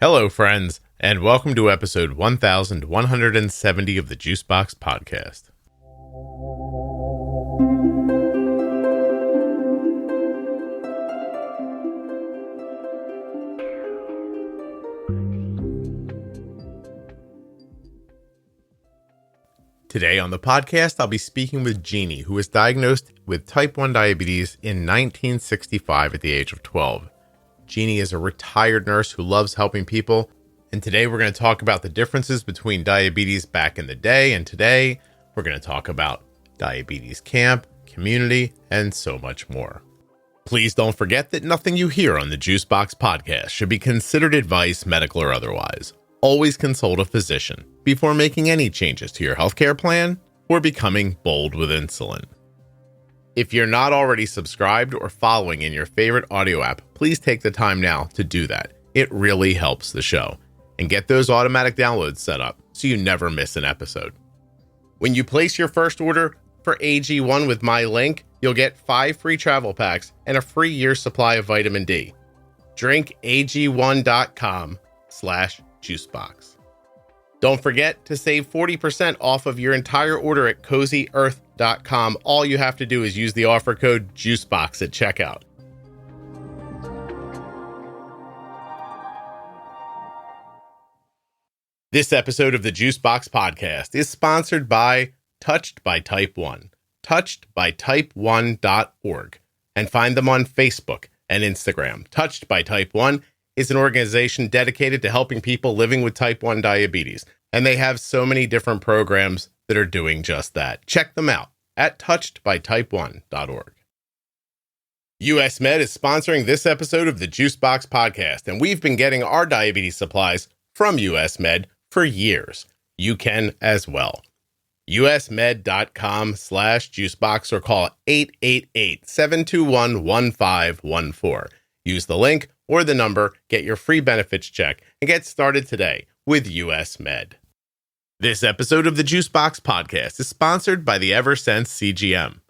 Hello, friends, and welcome to episode 1170 of the Juicebox Podcast. Today on the podcast, I'll be speaking with Jeannie, who was diagnosed with type 1 diabetes in 1965 at the age of 12. Jeannie is a retired nurse who loves helping people, and today we're going to talk about the differences between diabetes back in the day and today. We're going to talk about diabetes camp, community, and so much more. Please don't forget that nothing you hear on the Juicebox Podcast should be considered advice, medical or otherwise. Always consult a physician before making any changes to your healthcare plan or becoming bold with insulin. If you're not already subscribed or following in your favorite audio app, please take the time now to do that. It really helps the show. And get those automatic downloads set up so you never miss an episode. When you place your first order for AG1 with my link, you'll get 5 free travel packs and a free year's supply of vitamin D. drinkag1.com/juicebox. Don't forget to save 40% off of your entire order at CozyEarth.com. All you have to do is use the offer code JUICEBOX at checkout. This episode of the Juicebox Podcast is sponsored by Touched by Type 1, touchedbytype1.org, and find them on Facebook and Instagram. Touched by Type 1 is an organization dedicated to helping people living with type 1 diabetes, and they have so many different programs that are doing just that. Check them out at touchedbytype1.org. US Med is sponsoring this episode of the Juicebox Podcast, and we've been getting our diabetes supplies from US Med for years. You can as well. usmed.com/juicebox or call 888-721-1514. Use the link or the number, get your free benefits check, and get started today with US Med. This episode of the Juicebox Podcast is sponsored by the Eversense CGM.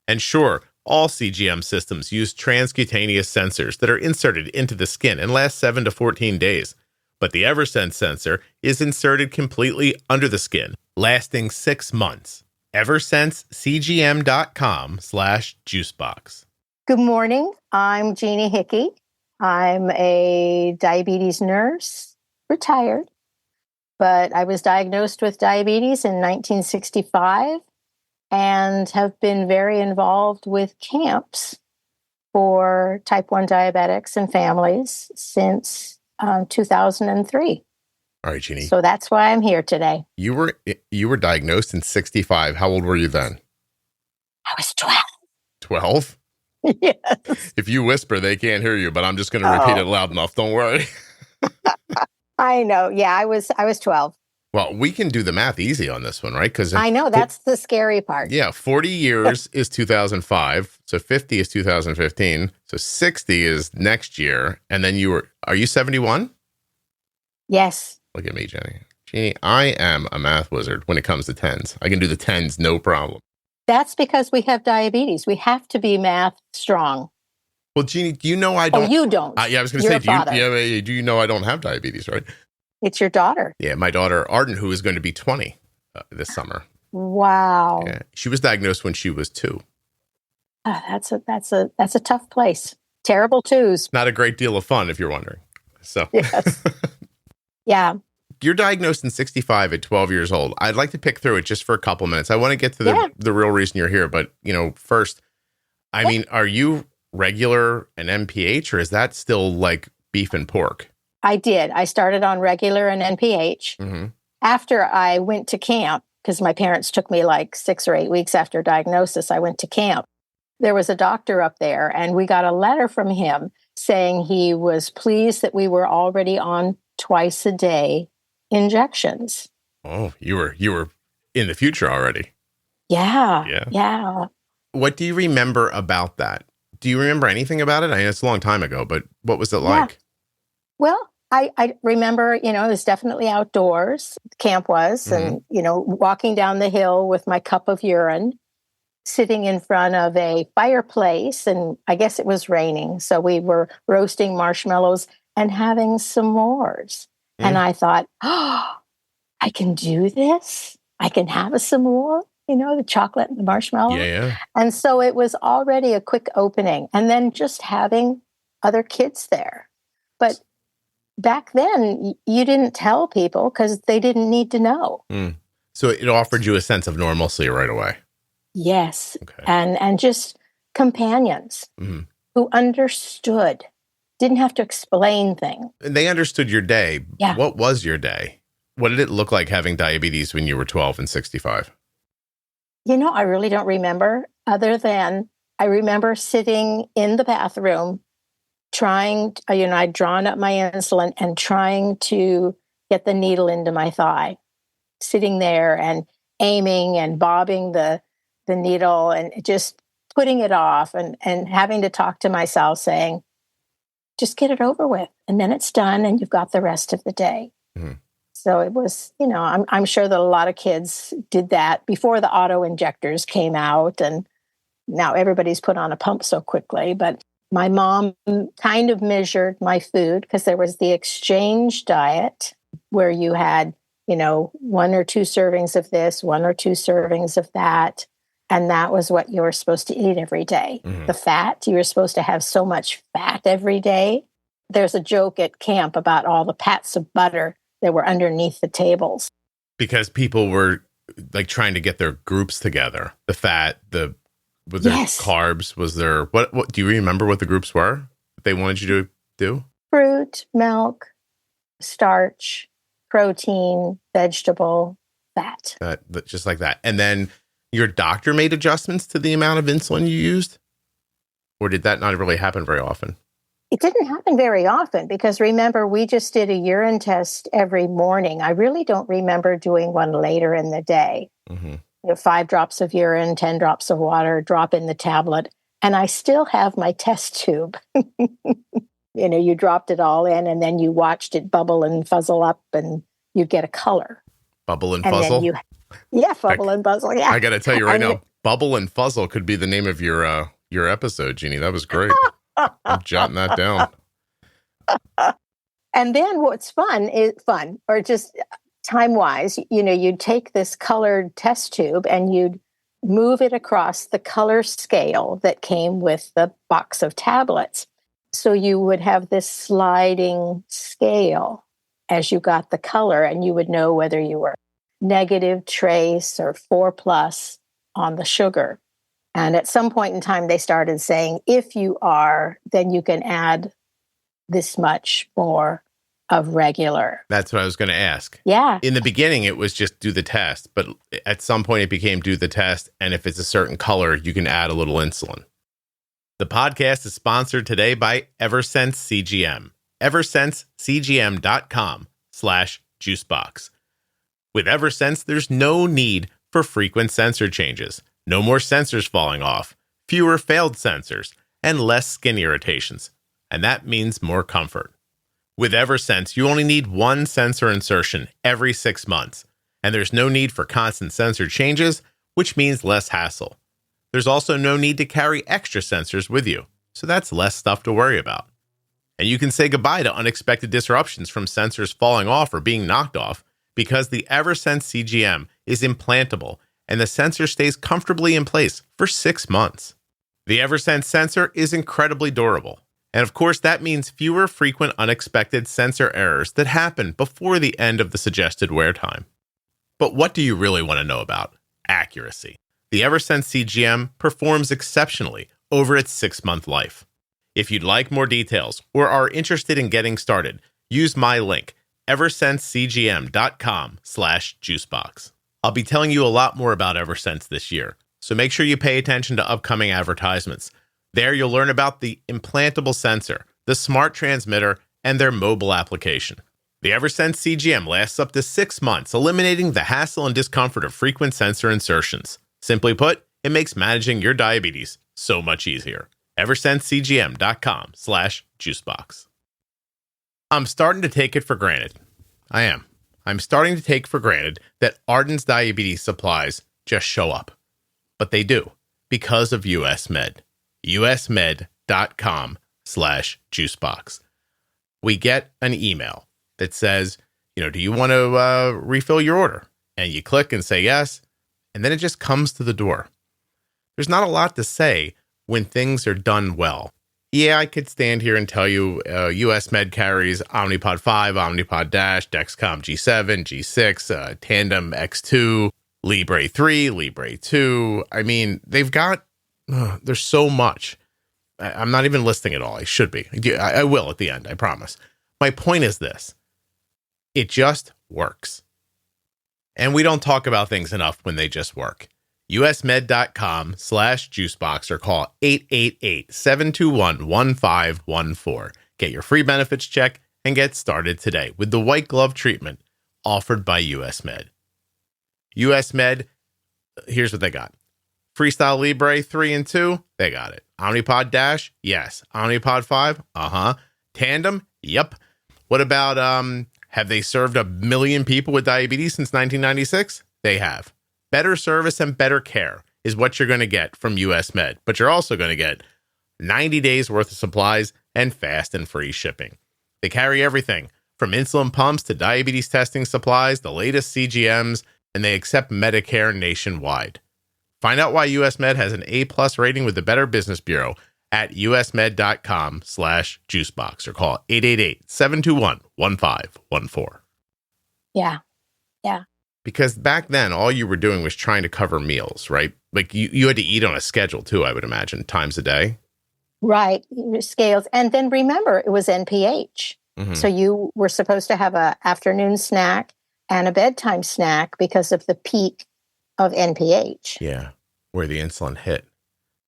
And sure, all CGM systems use transcutaneous sensors that are inserted into the skin and last 7 to 14 days. But the Eversense sensor is inserted completely under the skin, lasting 6 months. EversenseCGM.com/juicebox. Good morning. I'm Jeannie Hickey. I'm a diabetes nurse, retired, but I was diagnosed with diabetes in 1965 and have been very involved with camps for type 1 diabetics and families since 2003. All right, Jeannie. So that's why I'm here today. You were diagnosed in 65. How old were you then? I was 12. 12? Yes. If you whisper, they can't hear you, but I'm just going to repeat it loud enough. Don't worry. I know. Yeah, I was 12. Well, we can do the math easy on this one, right? Because I know that's the scary part. Yeah, 40 years is 2005, so 50 is 2015, so 60 is next year, and then are you 71? Yes. Look at me, Jenny. Jeannie, I am a math wizard when it comes to tens. I can do the tens, no problem. That's because we have diabetes. We have to be math strong. Well, Jeannie, do you know I don't? Oh, you don't. Yeah, I was going to say, do you know I don't have diabetes, right? It's your daughter. Yeah, my daughter, Arden, who is going to be 20 this summer. Wow. Yeah, she was diagnosed when she was 2. That's a tough place. Terrible twos. Not a great deal of fun, if you're wondering. So, yes. Yeah. You're diagnosed in 65 at 12 years old. I'd like to pick through it just for a couple minutes. I want to get to the real reason you're here. But, first, I mean, are you regular and NPH, or is that still like beef and pork? I did. I started on regular and NPH. Mm-hmm. After I went to camp, because my parents took me like 6 or 8 weeks after diagnosis, I went to camp. There was a doctor up there, and we got a letter from him saying he was pleased that we were already on twice a day injections. Oh, you were in the future already. Yeah. What do you remember about that? Do you remember anything about it? I mean, it's a long time ago, but what was it like? Well, I remember, it was definitely outdoors, camp was, and, walking down the hill with my cup of urine, sitting in front of a fireplace, and I guess it was raining. So we were roasting marshmallows and having s'mores. And I thought, oh, I can do this. I can have a s'more, the chocolate and the marshmallow. Yeah. And so it was already a quick opening. And then just having other kids there. But back then, you didn't tell people because they didn't need to know. So it offered you a sense of normalcy right away. Yes. Okay. And just companions who understood, didn't have to explain things. And they understood your day. Yeah. What was your day? What did it look like having diabetes when you were 12 and 65? I really don't remember, other than I remember sitting in the bathroom trying, I'd drawn up my insulin and trying to get the needle into my thigh, sitting there and aiming and bobbing the needle and just putting it off and having to talk to myself saying, just get it over with. And then it's done and you've got the rest of the day. So it was, I'm sure that a lot of kids did that before the auto injectors came out. And now everybody's put on a pump so quickly. But my mom kind of measured my food because there was the exchange diet where you had, 1 or 2 servings of this, 1 or 2 servings of that. And that was what you were supposed to eat every day. The fat, you were supposed to have so much fat every day. There's a joke at camp about all the pats of butter that were underneath the tables. Because people were like trying to get their groups together. The fat, was there carbs? Was there, what do you remember what the groups were they wanted you to do? Fruit, milk, starch, protein, vegetable, fat. Just like that. And then your doctor made adjustments to the amount of insulin you used? Or did that not really happen very often? It didn't happen very often because remember, we just did a urine test every morning. I really don't remember doing one later in the day. 5 drops of urine, 10 drops of water, drop in the tablet. And I still have my test tube. You dropped it all in and then you watched it bubble and fuzzle up and you get a color. Bubble and fuzzle? Bubble and fuzzle, yeah. I got to tell you right now, Bubble and Fuzzle could be the name of your episode, Jeannie. That was great. I'm jotting that down. And then what's fun, or just time-wise, you'd take this colored test tube and you'd move it across the color scale that came with the box of tablets. So you would have this sliding scale as you got the color, and you would know whether you were negative, trace, or 4+ on the sugar. And at some point in time, they started saying, if you are, then you can add this much more of regular. That's what I was going to ask. Yeah. In the beginning, it was just do the test. But at some point, it became do the test. And if it's a certain color, you can add a little insulin. The podcast is sponsored today by Eversense CGM. EversenseCGM.com/juicebox. With Eversense, there's no need for frequent sensor changes. No more sensors falling off, fewer failed sensors, and less skin irritations. And that means more comfort. With Eversense, you only need 1 sensor insertion every 6 months. And there's no need for constant sensor changes, which means less hassle. There's also no need to carry extra sensors with you, so that's less stuff to worry about. And you can say goodbye to unexpected disruptions from sensors falling off or being knocked off because the Eversense CGM is implantable and the sensor stays comfortably in place for 6 months. The Eversense sensor is incredibly durable. And of course, that means fewer frequent unexpected sensor errors that happen before the end of the suggested wear time. But what do you really want to know about? Accuracy. The Eversense CGM performs exceptionally over its 6-month life. If you'd like more details or are interested in getting started, use my link, eversensecgm.com/juicebox. I'll be telling you a lot more about Eversense this year, so make sure you pay attention to upcoming advertisements. There you'll learn about the implantable sensor, the smart transmitter, and their mobile application. The Eversense CGM lasts up to 6 months, eliminating the hassle and discomfort of frequent sensor insertions. Simply put, it makes managing your diabetes so much easier. eversensecgm.com/juicebox. I'm starting to take it for granted. I am. I'm starting to take for granted that Arden's diabetes supplies just show up. But they do, because of US Med. usmed.com/juicebox. we get an email that says, do you want to refill your order? And you click and say yes, and then it just comes to the door. There's not a lot to say when things are done well. Yeah, I could stand here and tell you US Med carries Omnipod 5, Omnipod DASH, Dexcom G7, G6, Tandem X2, Libre 3, Libre 2. I mean, they've got, there's so much. I'm not even listing it all. I should be. I will at the end, I promise. My point is this. It just works. And we don't talk about things enough when they just work. usmed.com/juicebox or call 888-721-1514. Get your free benefits check and get started today with the white glove treatment offered by US Med. US Med, here's what they got. Freestyle Libre 3 and 2, they got it. Omnipod DASH, yes. Omnipod 5, Tandem, yep. What about, have they served 1 million people with diabetes since 1996? They have. Better service and better care is what you're going to get from US Med, but you're also going to get 90 days worth of supplies and fast and free shipping. They carry everything from insulin pumps to diabetes testing supplies, the latest CGMs, and they accept Medicare nationwide. Find out why US Med has an A+ rating with the Better Business Bureau at usmed.com/juicebox or call 888-721-1514. Yeah. Because back then, all you were doing was trying to cover meals, right? Like you had to eat on a schedule too, I would imagine, times a day. Right. Scales. And then remember, it was NPH. Mm-hmm. So you were supposed to have an afternoon snack and a bedtime snack because of the peak of NPH. Yeah. Where the insulin hit.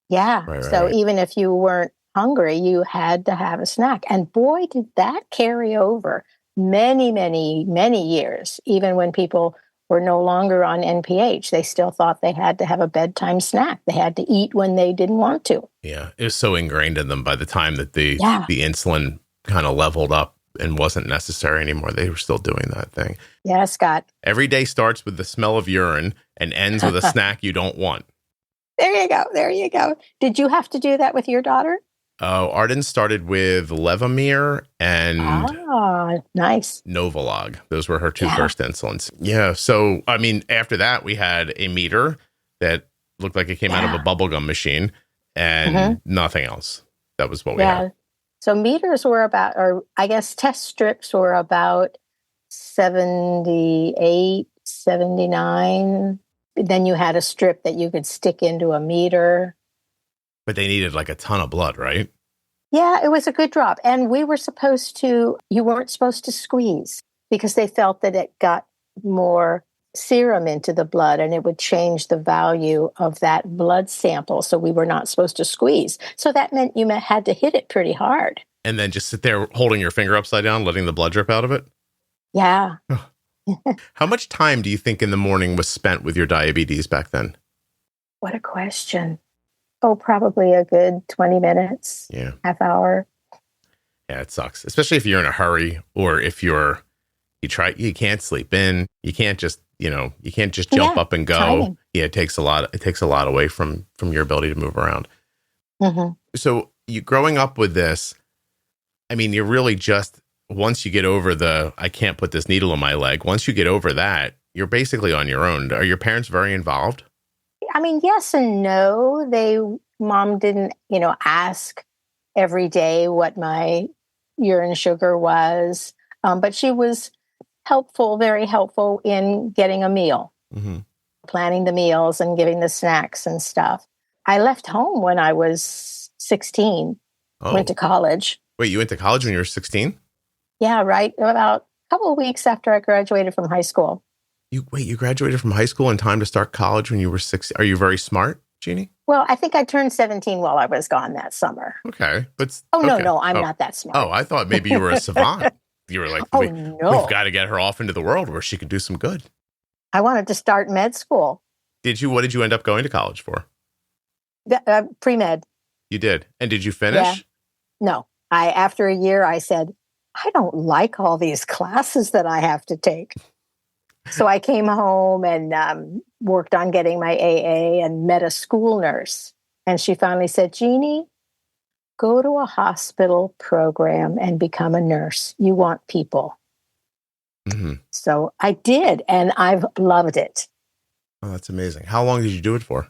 Yeah. Right. Even if you weren't hungry, you had to have a snack. And boy, did that carry over many, many, many years, even when people were no longer on NPH. They still thought they had to have a bedtime snack. They had to eat when they didn't want to. Yeah. It was so ingrained in them by the time that the insulin kind of leveled up and wasn't necessary anymore. They were still doing that thing. Yeah, Scott. Every day starts with the smell of urine and ends with a snack you don't want. There you go. Did you have to do that with your daughter? Oh, Arden started with Levemir and nice. Novolog. Those were her two first insulins. Yeah. So, I mean, after that, we had a meter that looked like it came out of a bubblegum machine and nothing else. That was what we had. So meters were about, or I guess test strips were about 78, 79. Then you had a strip that you could stick into a meter. But they needed like a ton of blood, right? Yeah, it was a good drop. And you weren't supposed to squeeze because they felt that it got more serum into the blood and it would change the value of that blood sample. So we were not supposed to squeeze. So that meant you had to hit it pretty hard. And then just sit there holding your finger upside down, letting the blood drip out of it? Yeah. How much time do you think in the morning was spent with your diabetes back then? What a question. Oh, probably a good 20 minutes. Yeah. Half hour. Yeah, it sucks. Especially if you're in a hurry or if you can't sleep in. You can't just, jump up and go. Timing. Yeah, it takes a lot away from your ability to move around. Mm-hmm. So you growing up with this, I mean, you're really just, once you get over I can't put this needle in my leg, once you get over that, you're basically on your own. Are your parents very involved? I mean, yes and no. Mom didn't, ask every day what my urine sugar was. But she was very helpful in getting a meal, planning the meals and giving the snacks and stuff. I left home when I was 16, went to college. Wait, you went to college when you were 16? Yeah, right. About a couple of weeks after I graduated from high school. You graduated from high school in time to start college when you were 16. Are you very smart, Jeannie? Well, I think I turned 17 while I was gone that summer. Okay. But No, I'm not that smart. Oh, I thought maybe you were a savant. You were like, no. We've got to get her off into the world where she could do some good. I wanted to start med school. What did you end up going to college for? Pre-med. You did? And did you finish? Yeah. No. After a year, I said, I don't like all these classes that I have to take. So I came home and worked on getting my AA and met a school nurse. And she finally said, Jeannie, go to a hospital program and become a nurse. You want people. Mm-hmm. So I did, and I've loved it. Oh, that's amazing. How long did you do it for?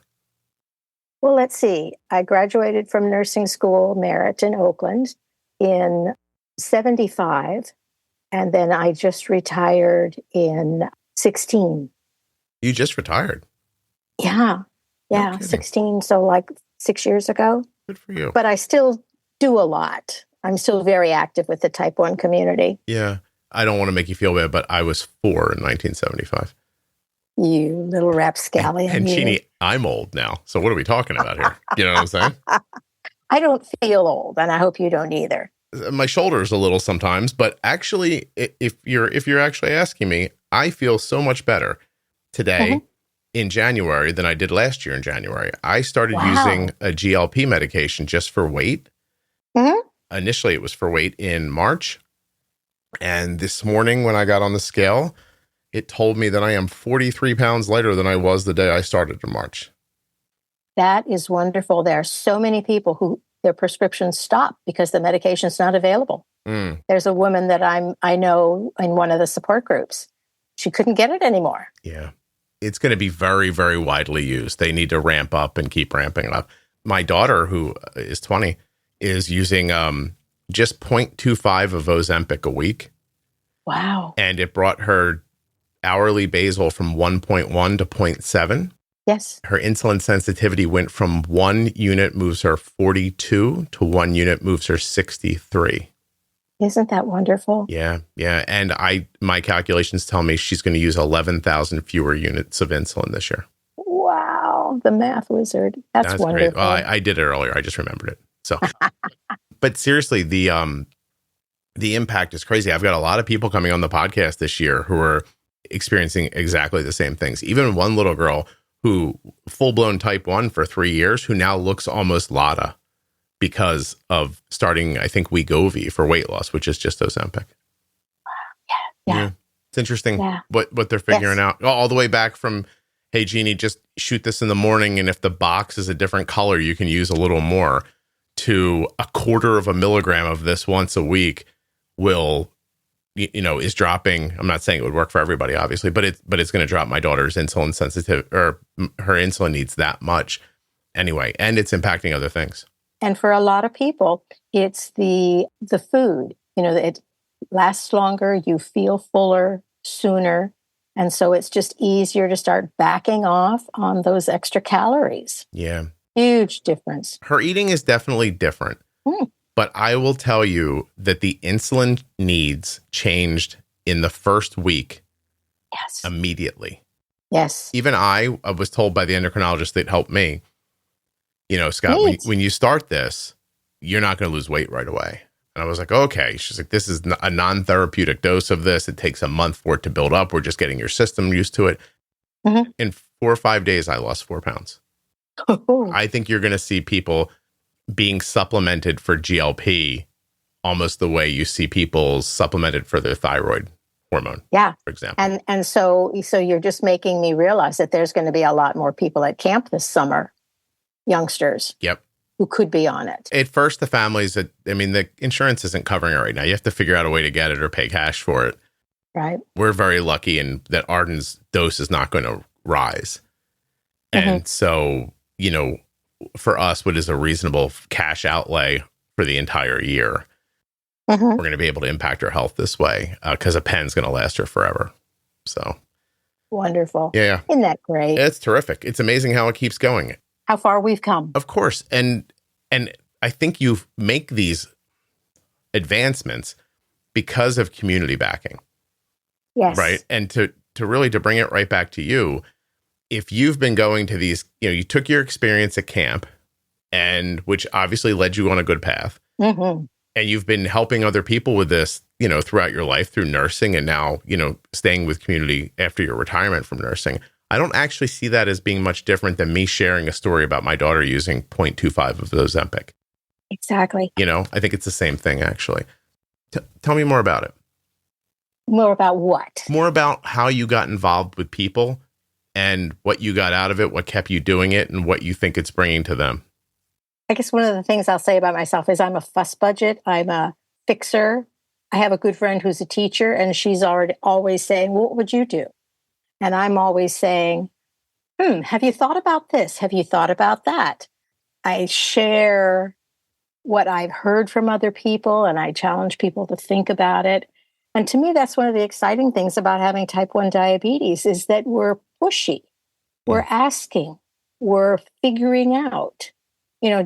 Well, let's see. I graduated from nursing school, Merritt in Oakland in 75. And then I just retired in 16. You just retired? Yeah. Yeah. No 16. So like 6 years ago. Good for you. But I still do a lot. I'm still very active with the type 1 community. Yeah. I don't want to make you feel bad, but I was 4 in 1975. You little rapscallion. And Jeannie, I'm old now. So what are we talking about here? You know what I'm saying? I don't feel old, and I hope you don't either. My shoulders a little sometimes, but actually, if you're actually asking me, I feel so much better today in January than I did last year in January. I started using a GLP medication just for weight. Initially, it was for weight in March. And this morning when I got on the scale, it told me that I am 43 pounds lighter than I was the day I started in March. That is wonderful. There are so many people who their prescriptions stop because the medication's not available. There's a woman that I know in one of the support groups. She couldn't get it anymore. Yeah. It's going to be very, very widely used. They need to ramp up and keep ramping up. My daughter, who is 20, is using just 0.25 of Ozempic a week. Wow. And it brought her hourly basal from 1.1 to 0.7. Yes. Her insulin sensitivity went from 1 unit moves her 42 to 1 unit moves her 63. Isn't that wonderful? Yeah. Yeah. And my calculations tell me she's going to use 11,000 fewer units of insulin this year. Wow. The math wizard. That's wonderful. Great. Well, I did it earlier. I just remembered it. So, but seriously, the impact is crazy. I've got a lot of people coming on the podcast this year who are experiencing exactly the same things. Even one little girl who full-blown type 1 for 3 years, who now looks almost Lada because of starting, I think, Wegovy for weight loss, which is just Ozempic. Yeah. It's interesting what they're figuring out. All the way back from, hey, Jeannie, just shoot this in the morning, and if the box is a different color, you can use a little more, to 1/4 milligram of this once a week will, is dropping. I'm not saying it would work for everybody, obviously, but it's going to drop my daughter's insulin sensitive, or her insulin needs that much anyway, and it's impacting other things. And for a lot of people, it's the food. It lasts longer. You feel fuller sooner, and so it's just easier to start backing off on those extra calories. Yeah, huge difference. Her eating is definitely different. But I will tell you that the insulin needs changed in the first week. Yes. Immediately. Yes. Even I was told by the endocrinologist that helped me, Scott, when you start this, you're not going to lose weight right away. And I was like, okay. She's like, this is a non-therapeutic dose of this. It takes a month for it to build up. We're just getting your system used to it. In 4 or 5 days, I lost 4 pounds. I think you're going to see people being supplemented for GLP almost the way you see people supplemented for their thyroid hormone. Yeah. For example. And so you're just making me realize that there's going to be a lot more people at camp this summer, youngsters. Yep. Who could be on it. At first, the families the insurance isn't covering it right now. You have to figure out a way to get it or pay cash for it. Right. We're very lucky in that Arden's dose is not going to rise. And so, for us, what is a reasonable cash outlay for the entire year, we're going to be able to impact her health this way because a pen's going to last her forever. So wonderful. Yeah. Isn't that great? It's terrific. It's amazing how it keeps going. How far we've come. Of course. And I think you make these advancements because of community backing. Yes. Right. And to really bring it right back to you, if you've been going to these, you took your experience at camp, and which obviously led you on a good path, and you've been helping other people with this, throughout your life through nursing, and now, staying with community after your retirement from nursing. I don't actually see that as being much different than me sharing a story about my daughter using 0.25 of Ozempic. Exactly. I think it's the same thing, actually. Tell me more about it. More about what? More about how you got involved with people and what you got out of it, what kept you doing it, and what you think it's bringing to them. I guess one of the things I'll say about myself is I'm a fuss budget. I'm a fixer. I have a good friend who's a teacher, and she's always saying, "What would you do?" And I'm always saying, have you thought about this? Have you thought about that? I share what I've heard from other people, and I challenge people to think about it. And to me, that's one of the exciting things about having type 1 diabetes is that we're pushy. We're asking. We're figuring out.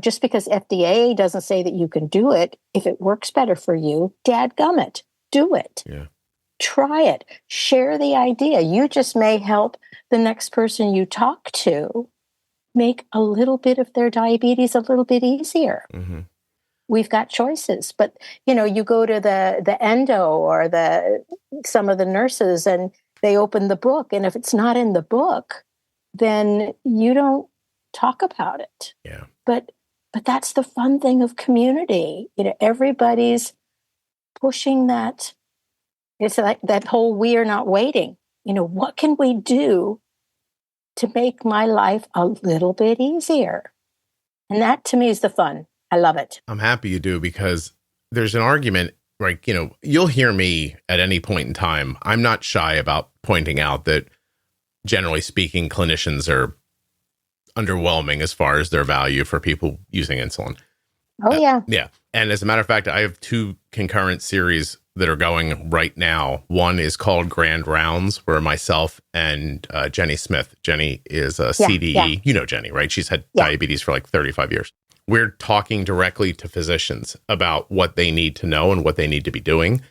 Just because FDA doesn't say that you can do it, if it works better for you, dadgummit, do it. Yeah. Try it. Share the idea. You just may help the next person you talk to make a little bit of their diabetes a little bit easier. Mm-hmm. We've got choices, but you go to the endo or some of the nurses and they open the book, and if it's not in the book, then you don't talk about it. Yeah. But that's the fun thing of community. Everybody's pushing that. It's like that whole "we are not waiting." What can we do to make my life a little bit easier? And that to me is the fun. I love it. I'm happy you do, because there's an argument, like, you'll hear me at any point in time. I'm not shy about pointing out that, generally speaking, clinicians are underwhelming as far as their value for people using insulin. Oh, yeah. Yeah. And as a matter of fact, I have 2 concurrent series that are going right now. One is called Grand Rounds, where myself and Jenny Smith, Jenny is a CDE. Yeah. You know Jenny, right? She's had diabetes for like 35 years. We're talking directly to physicians about what they need to know and what they need to be doing.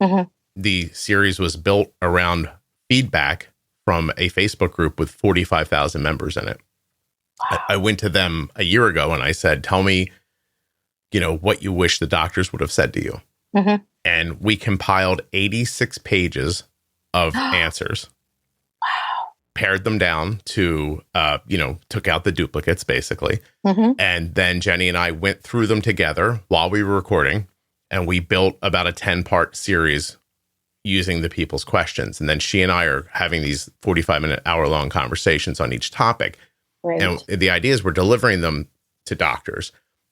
Mm-hmm. The series was built around feedback from a Facebook group with 45,000 members in it. Wow. I went to them a year ago and I said, tell me, what you wish the doctors would have said to you. Mm-hmm. And we compiled 86 pages of answers. Wow. Pared them down to, took out the duplicates, basically. Mm-hmm. And then Jenny and I went through them together while we were recording, and we built about a 10-part series using the people's questions. And then she and I are having these 45-minute, hour-long conversations on each topic. Right. And the idea is we're delivering them to doctors,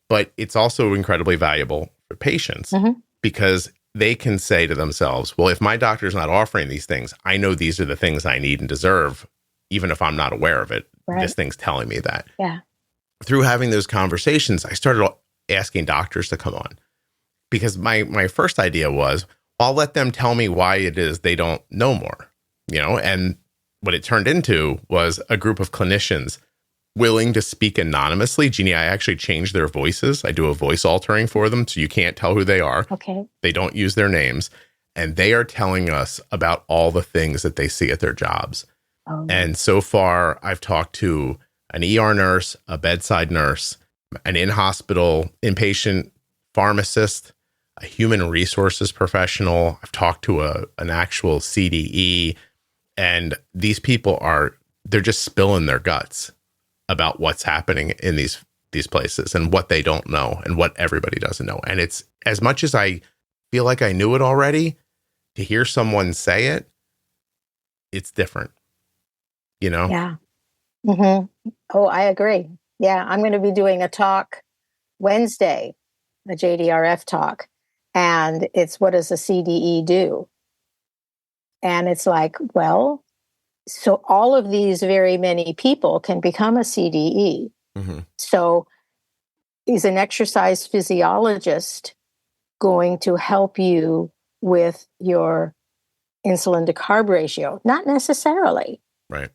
but it's also incredibly valuable for patients because they can say to themselves, well, if my doctor's not offering these things, I know these are the things I need and deserve, even if I'm not aware of it. Right. This thing's telling me that. Yeah. Through having those conversations, I started asking doctors to come on, because my first idea was, I'll let them tell me why it is they don't know more, and what it turned into was a group of clinicians willing to speak anonymously. Jeannie, I actually changed their voices. I do a voice altering for them, so you can't tell who they are. Okay. They don't use their names, and they are telling us about all the things that they see at their jobs. Oh. And so far, I've talked to an ER nurse, a bedside nurse, an in-hospital inpatient pharmacist, a human resources professional. I've talked to an actual CDE, and these people they're just spilling their guts about what's happening in these places and what they don't know and what everybody doesn't know. And it's, as much as I feel like I knew it already, to hear someone say it, it's different, Yeah. Mm-hmm. Oh, I agree. Yeah. I'm going to be doing a talk Wednesday, a JDRF talk, and it's what does a CDE do? And it's like, well, so all of these very many people can become a CDE. Mm-hmm. So is an exercise physiologist going to help you with your insulin to carb ratio? Not necessarily. Right.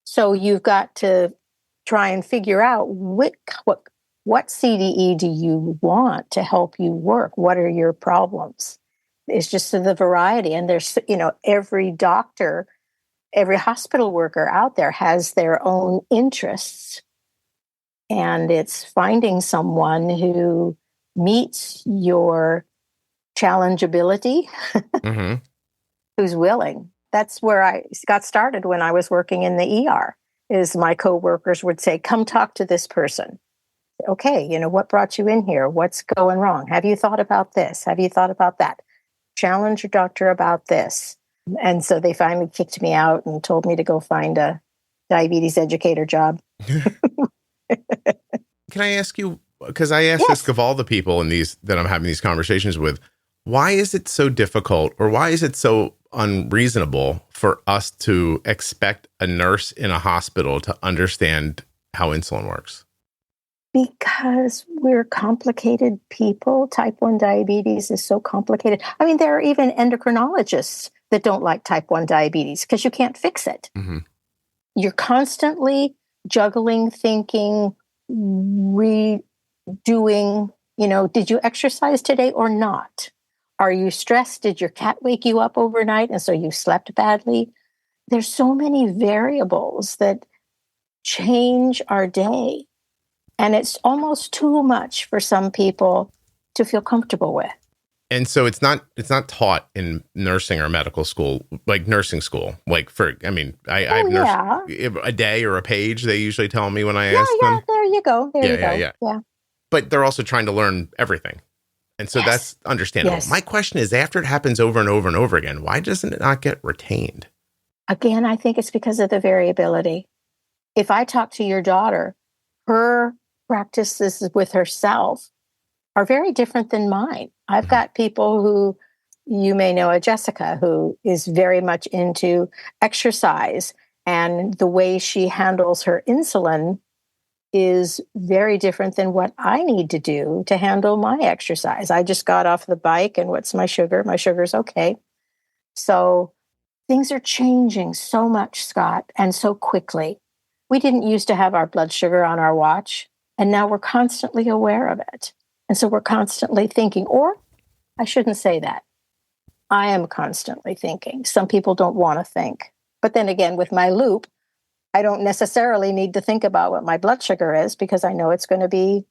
So you've got to try and figure out what CDE do you want to help you work? What are your problems? It's just the variety. And there's, every doctor, every hospital worker out there has their own interests. And it's finding someone who meets your challengeability, Mm-hmm. who's willing. That's where I got started when I was working in the ER, is my coworkers would say, come talk to this person. Okay, what brought you in here? What's going wrong? Have you thought about this? Have you thought about that? Challenge your doctor about this. And so they finally kicked me out and told me to go find a diabetes educator job. Can I ask you, because I asked Yes. this of all the people in these that I'm having these conversations with, why is it so difficult or why is it so unreasonable for us to expect a nurse in a hospital to understand how insulin works? Because we're complicated people. Type 1 diabetes is so complicated. I mean, there are even endocrinologists that don't like type 1 diabetes because you can't fix it. Mm-hmm. You're constantly juggling, thinking, redoing, did you exercise today or not? Are you stressed? Did your cat wake you up overnight and so you slept badly? There's so many variables that change our day. And it's almost too much for some people to feel comfortable with. And so it's not taught in nursing or medical school, like nursing school. Like I've nursed a day or a page, they usually tell me when I ask them. There you go. Yeah. But they're also trying to learn everything. And so that's understandable. Yes. My question is, after it happens over and over and over again, why doesn't it not get retained? Again, I think it's because of the variability. If I talk to your daughter, her practices with herself are very different than mine. I've got people who, you may know a Jessica, who is very much into exercise, and the way she handles her insulin is very different than what I need to do to handle my exercise. I just got off the bike, and what's my sugar? My sugar's okay. So things are changing so much, Scott, and so quickly. We didn't used to have our blood sugar on our watch, and now we're constantly aware of it. And so we're constantly thinking, or I shouldn't say that. I am constantly thinking. Some people don't want to think. But then again, with my loop, I don't necessarily need to think about what my blood sugar is because I know it's going to be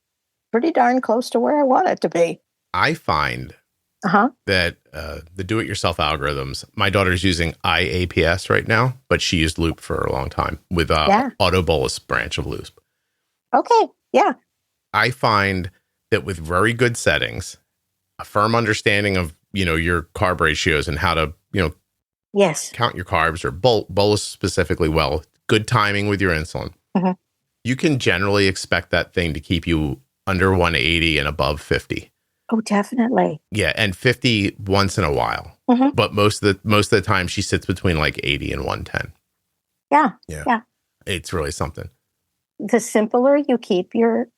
pretty darn close to where I want it to be. I find that the do-it-yourself algorithms, my daughter's using IAPS right now, but she used Loop for a long time with auto bolus branch of Loop. Okay, yeah. I find that with very good settings, a firm understanding of, your carb ratios and how to, count your carbs or bolus specifically well, good timing with your insulin, you can generally expect that thing to keep you under 180 and above 50. Oh, definitely. Yeah, and 50 once in a while. But most of the time she sits between like 80 and 110. Yeah. It's really something. The simpler you keep your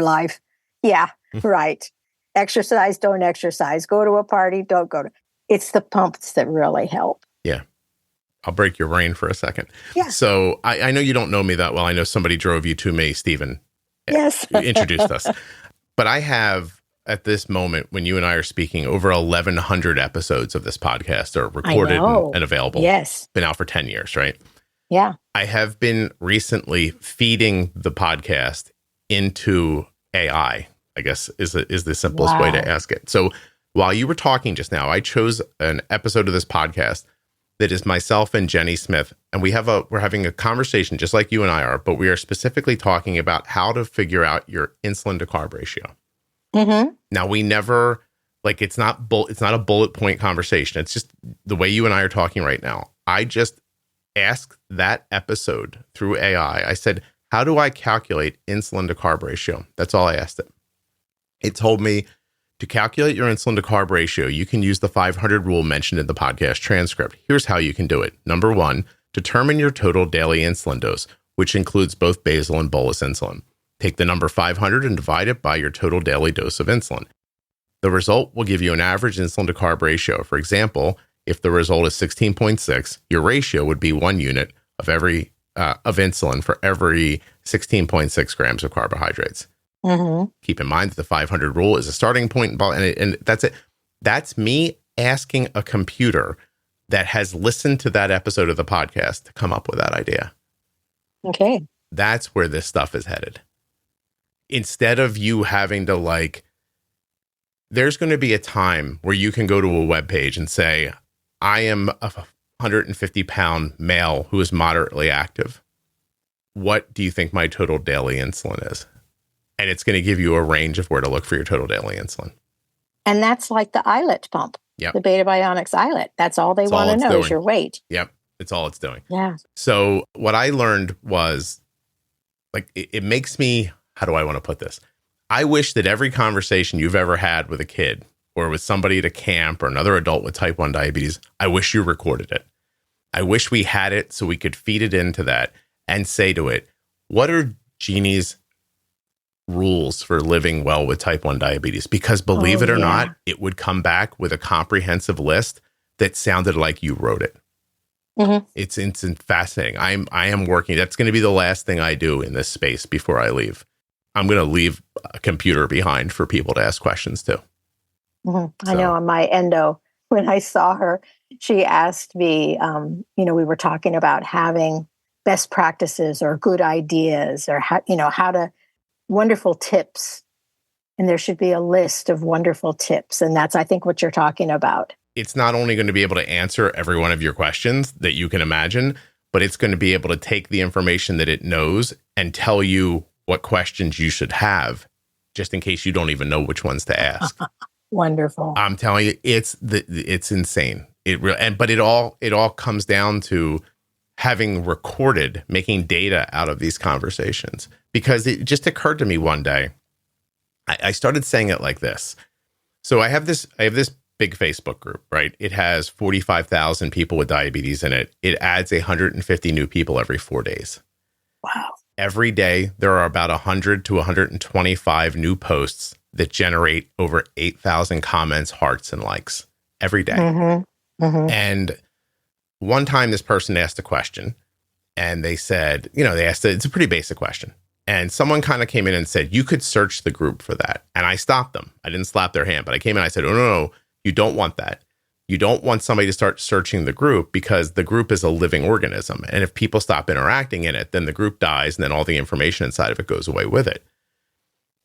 life. Yeah, right. Exercise, don't exercise. Go to a party, don't go to. It's the pumps that really help. Yeah. I'll break your brain for a second. Yeah. So I know you don't know me that well. I know somebody drove you to me, Stephen. Yes. Introduced us. But I have, at this moment, when you and I are speaking, over 1,100 episodes of this podcast are recorded and available. Yes. Been out for 10 years, right? Yeah. I have been recently feeding the podcast into AI, I guess is the simplest way to ask it. So while you were talking just now, I chose an episode of this podcast that is myself and Jenny Smith. And we're having a conversation just like you and I are, but we are specifically talking about how to figure out your insulin to carb ratio. Now we never, it's not a bullet point conversation. It's just the way you and I are talking right now. I just asked that episode through AI. I said, how do I calculate insulin to carb ratio? That's all I asked it. It told me to calculate your insulin to carb ratio, you can use the 500 rule mentioned in the podcast transcript. Here's how you can do it. Number 1, determine your total daily insulin dose, which includes both basal and bolus insulin. Take the number 500 and divide it by your total daily dose of insulin. The result will give you an average insulin to carb ratio. For example, if the result is 16.6, your ratio would be 1 unit of insulin for every 16.6 grams of carbohydrates. Keep in mind that the 500 rule is a starting point, and that's it. That's me asking a computer that has listened to that episode of the podcast to come up with that idea. Okay. That's where this stuff is headed. Instead of you having to there's going to be a time where you can go to a web page and say, I am a 150-pound male who is moderately active. What do you think my total daily insulin is? And it's going to give you a range of where to look for your total daily insulin. And that's like the iLet pump, the Beta Bionics iLet. That's all they want to know is your weight. Yep. It's all it's doing. Yeah. So what I learned was it makes me how do I want to put this? I wish that every conversation you've ever had with a kid or with somebody at a camp or another adult with type 1 diabetes, I wish you recorded it. I wish we had it so we could feed it into that and say to it, what are Jeannie's rules for living well with type 1 diabetes? Because believe it or not, it would come back with a comprehensive list that sounded like you wrote it. Mm-hmm. It's fascinating. I am working. That's going to be the last thing I do in this space before I leave. I'm going to leave a computer behind for people to ask questions to. Mm-hmm. I know on my endo, when I saw her, she asked me, we were talking about having best practices or good ideas or how to wonderful tips. And there should be a list of wonderful tips. And that's, I think, what you're talking about. It's not only going to be able to answer every one of your questions that you can imagine, but it's going to be able to take the information that it knows and tell you what questions you should have, just in case you don't even know which ones to ask. Wonderful. I'm telling you, it's insane. But it all comes down to having recorded, making data out of these conversations. Because it just occurred to me one day, I started saying it like this. So I have this big Facebook group, right? It has 45,000 people with diabetes in it. It adds 150 new people every 4 days. Wow. Every day, there are about 100 to 125 new posts that generate over 8,000 comments, hearts, and likes every day. Mm-hmm. Mm-hmm. And one time this person asked a question and they said, it's a pretty basic question. And someone kind of came in and said, you could search the group for that. And I stopped them. I didn't slap their hand, but I came in and I said, oh, no, you don't want that. You don't want somebody to start searching the group because the group is a living organism. And if people stop interacting in it, then the group dies and then all the information inside of it goes away with it.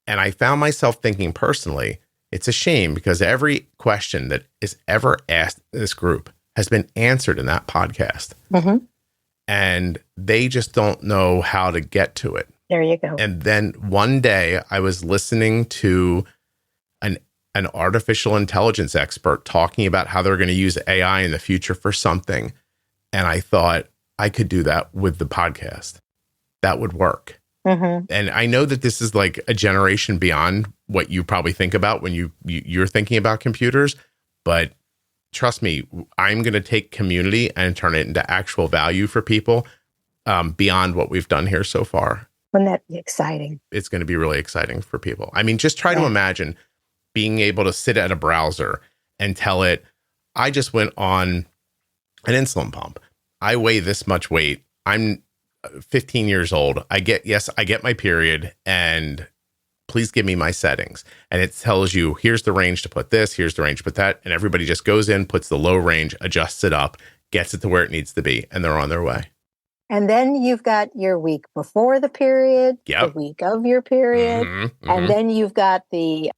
And I found myself thinking personally, it's a shame because every question that is ever asked in this group has been answered in that podcast. Mm-hmm. And they just don't know how to get to it. There you go. And then one day I was listening to an artificial intelligence expert talking about how they're going to use AI in the future for something. And I thought I could do that with the podcast. That would work. Mm-hmm. And I know that this is like a generation beyond what you probably think about when you're thinking about computers. But trust me, I'm going to take community and turn it into actual value for people beyond what we've done here so far. Wouldn't that be exciting? It's going to be really exciting for people. I mean, just try to imagine being able to sit at a browser and tell it, I just went on an insulin pump. I weigh this much weight. I'm 15 years old. I get my period, and please give me my settings. And it tells you, here's the range to put this, here's the range to put that. And everybody just goes in, puts the low range, adjusts it up, gets it to where it needs to be, and they're on their way. And then you've got your week before the period, the week of your period, and then you've got the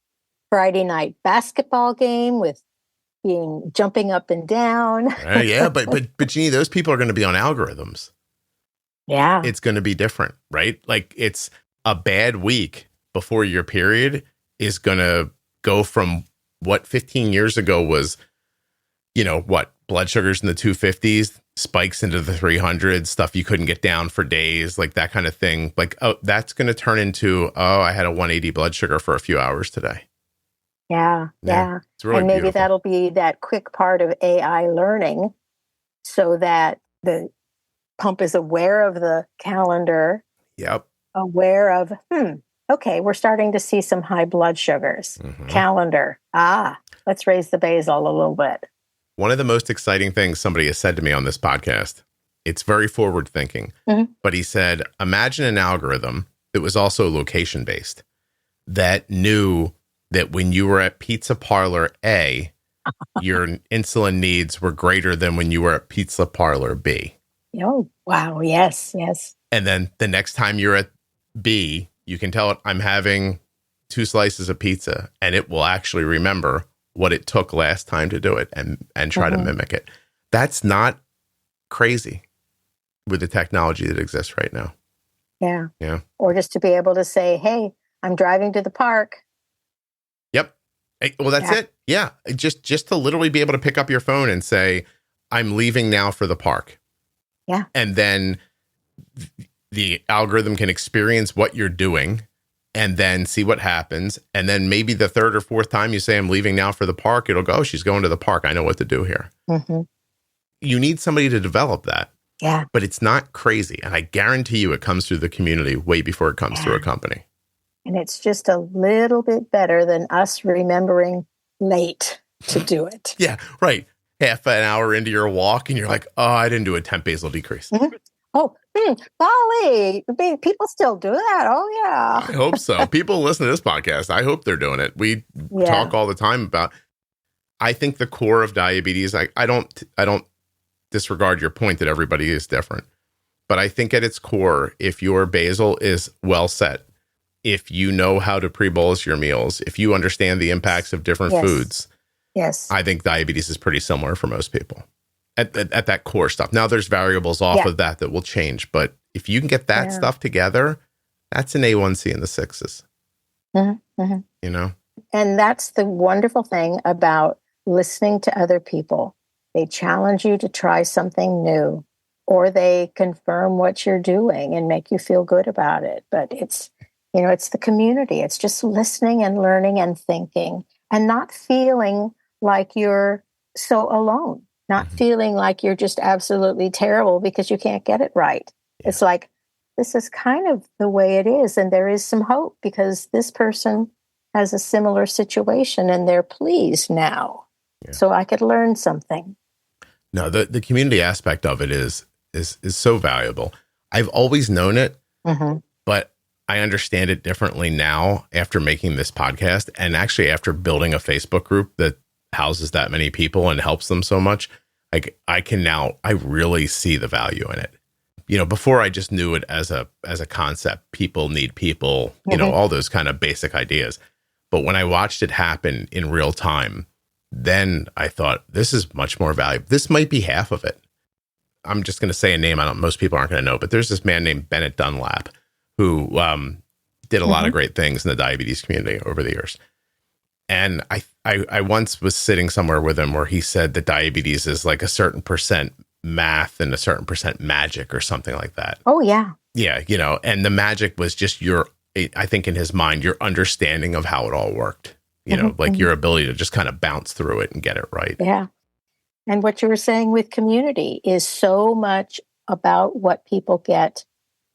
Friday night basketball game with jumping up and down. But Jeannie, those people are going to be on algorithms. Yeah. It's going to be different, right? Like it's a bad week before your period is going to go from what 15 years ago was, blood sugars in the 250s, spikes into the 300s, stuff you couldn't get down for days, like that kind of thing. Like, that's going to turn into, I had a 180 blood sugar for a few hours today. Yeah. It's really and maybe beautiful. That'll be that quick part of AI learning so that the pump is aware of the calendar. Yep. Aware of, okay, we're starting to see some high blood sugars. Mm-hmm. Calendar. Let's raise the basal a little bit. One of the most exciting things somebody has said to me on this podcast, it's very forward thinking, but he said, imagine an algorithm that was also location based that knew that when you were at pizza parlor A, your insulin needs were greater than when you were at pizza parlor B. Oh, wow. Yes. And then the next time you're at B, you can tell it, I'm having 2 slices of pizza, and it will actually remember what it took last time to do it and try to mimic it. That's not crazy with the technology that exists right now. Yeah. Or just to be able to say, hey, I'm driving to the park. Yep. Well, that's it. Yeah. Just to literally be able to pick up your phone and say, I'm leaving now for the park. Yeah. And then the algorithm can experience what you're doing and then see what happens. And then maybe the third or fourth time you say, I'm leaving now for the park, it'll go, oh, she's going to the park. I know what to do here. Mm-hmm. You need somebody to develop that. Yeah. But it's not crazy. And I guarantee you it comes through the community way before it comes through a company. And it's just a little bit better than us remembering late to do it. Yeah, right. Half an hour into your walk and you're like, oh, I didn't do a temp basal decrease. Mm-hmm. Oh, golly, people still do that. Oh, yeah. I hope so. People listen to this podcast. I hope they're doing it. We talk all the time about, I think the core of diabetes, I don't disregard your point that everybody is different. But I think at its core, if your basal is well set, if you know how to pre-bolus your meals, if you understand the impacts of different foods, I think diabetes is pretty similar for most people at that core stuff. Now there's variables off of that will change. But if you can get that stuff together, that's an A1C in the sixes, you know? And that's the wonderful thing about listening to other people. They challenge you to try something new, or they confirm what you're doing and make you feel good about it. But it's, it's the community. It's just listening and learning and thinking and not feeling like you're so alone, not feeling like you're just absolutely terrible because you can't get it right. Yeah. It's like, this is kind of the way it is. And there is some hope because this person has a similar situation and they're pleased now. Yeah. So I could learn something. No, the community aspect of it is so valuable. I've always known it, but I understand it differently now after making this podcast and actually after building a Facebook group that houses that many people and helps them so much. Like I really see the value in it. Before I just knew it as a concept, people need people, all those kind of basic ideas. But when I watched it happen in real time, then I thought, this is much more valuable. This might be half of it. I'm just going to say a name. Most people aren't going to know, but there's this man named Bennett Dunlap who did a lot of great things in the diabetes community over the years. And I once was sitting somewhere with him where he said that diabetes is like a certain percent math and a certain percent magic or something like that. Oh, yeah. Yeah. And the magic was just I think in his mind, your understanding of how it all worked. Like your ability to just kind of bounce through it and get it right. Yeah. And what you were saying with community is so much about what people get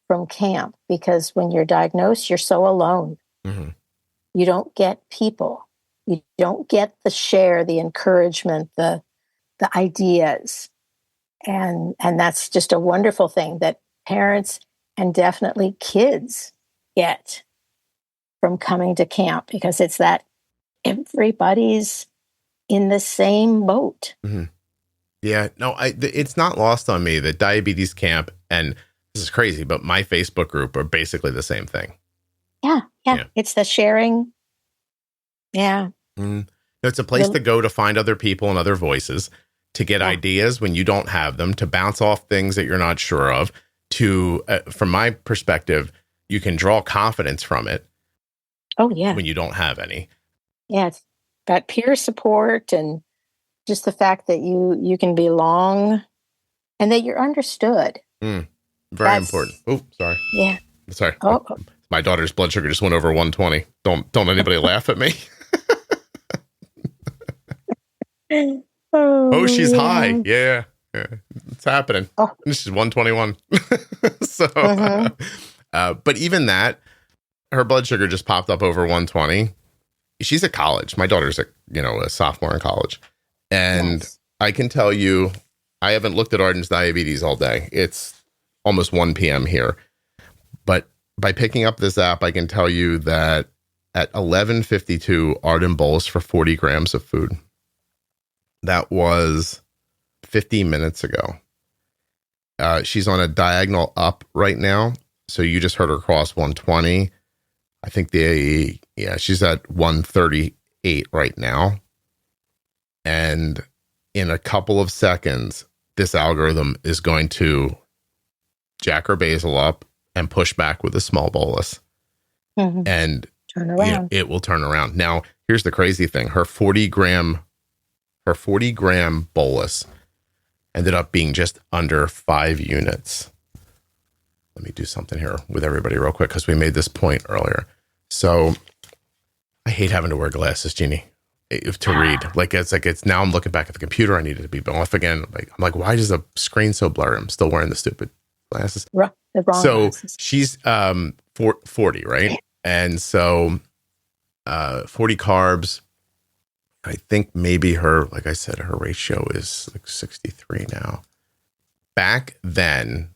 from camp, because when you're diagnosed, you're so alone. You don't get people. You don't get the share, the encouragement, the ideas. And that's just a wonderful thing that parents and definitely kids get from coming to camp, because it's that everybody's in the same boat. Yeah, no, it's not lost on me that diabetes camp, and this is crazy, but my Facebook group are basically the same thing. Yeah. It's the sharing. Yeah. It's a place to go to find other people and other voices, to get ideas when you don't have them, to bounce off things that you're not sure of, to, from my perspective, you can draw confidence from it. Oh, yeah. When you don't have any. Yeah, it's got peer support and just the fact that you can belong and that you're understood. Very important. Oh, sorry. Yeah. Sorry. Oh. My daughter's blood sugar just went over 120. Don't anybody laugh at me. Oh, she's high. Yeah. It's happening. Oh. She's 121. So, but even that, her blood sugar just popped up over 120. She's at college. My daughter's a sophomore in college. And I can tell you, I haven't looked at Arden's diabetes all day. It's almost 1 p.m. here. But by picking up this app, I can tell you that at 11:52, Arden bolused for 40 grams of food. That was 15 minutes ago. She's on a diagonal up right now. So you just heard her cross 120. I think she's at 138 right now. And in a couple of seconds, this algorithm is going to jack her basal up and push back with a small bolus. And turn around. It will turn around. Now, here's the crazy thing. Her 40 gram bolus ended up being just under 5 units. Let me do something here with everybody real quick, because we made this point earlier. So I hate having to wear glasses, Jeannie, to read. It's now I'm looking back at the computer. I need it to be off again. I'm like, why does the screen so blurry? I'm still wearing the stupid glasses. The wrong glasses. She's 40, right? And so 40 carbs. I think maybe her, like I said, her ratio is like 63 now. Back then,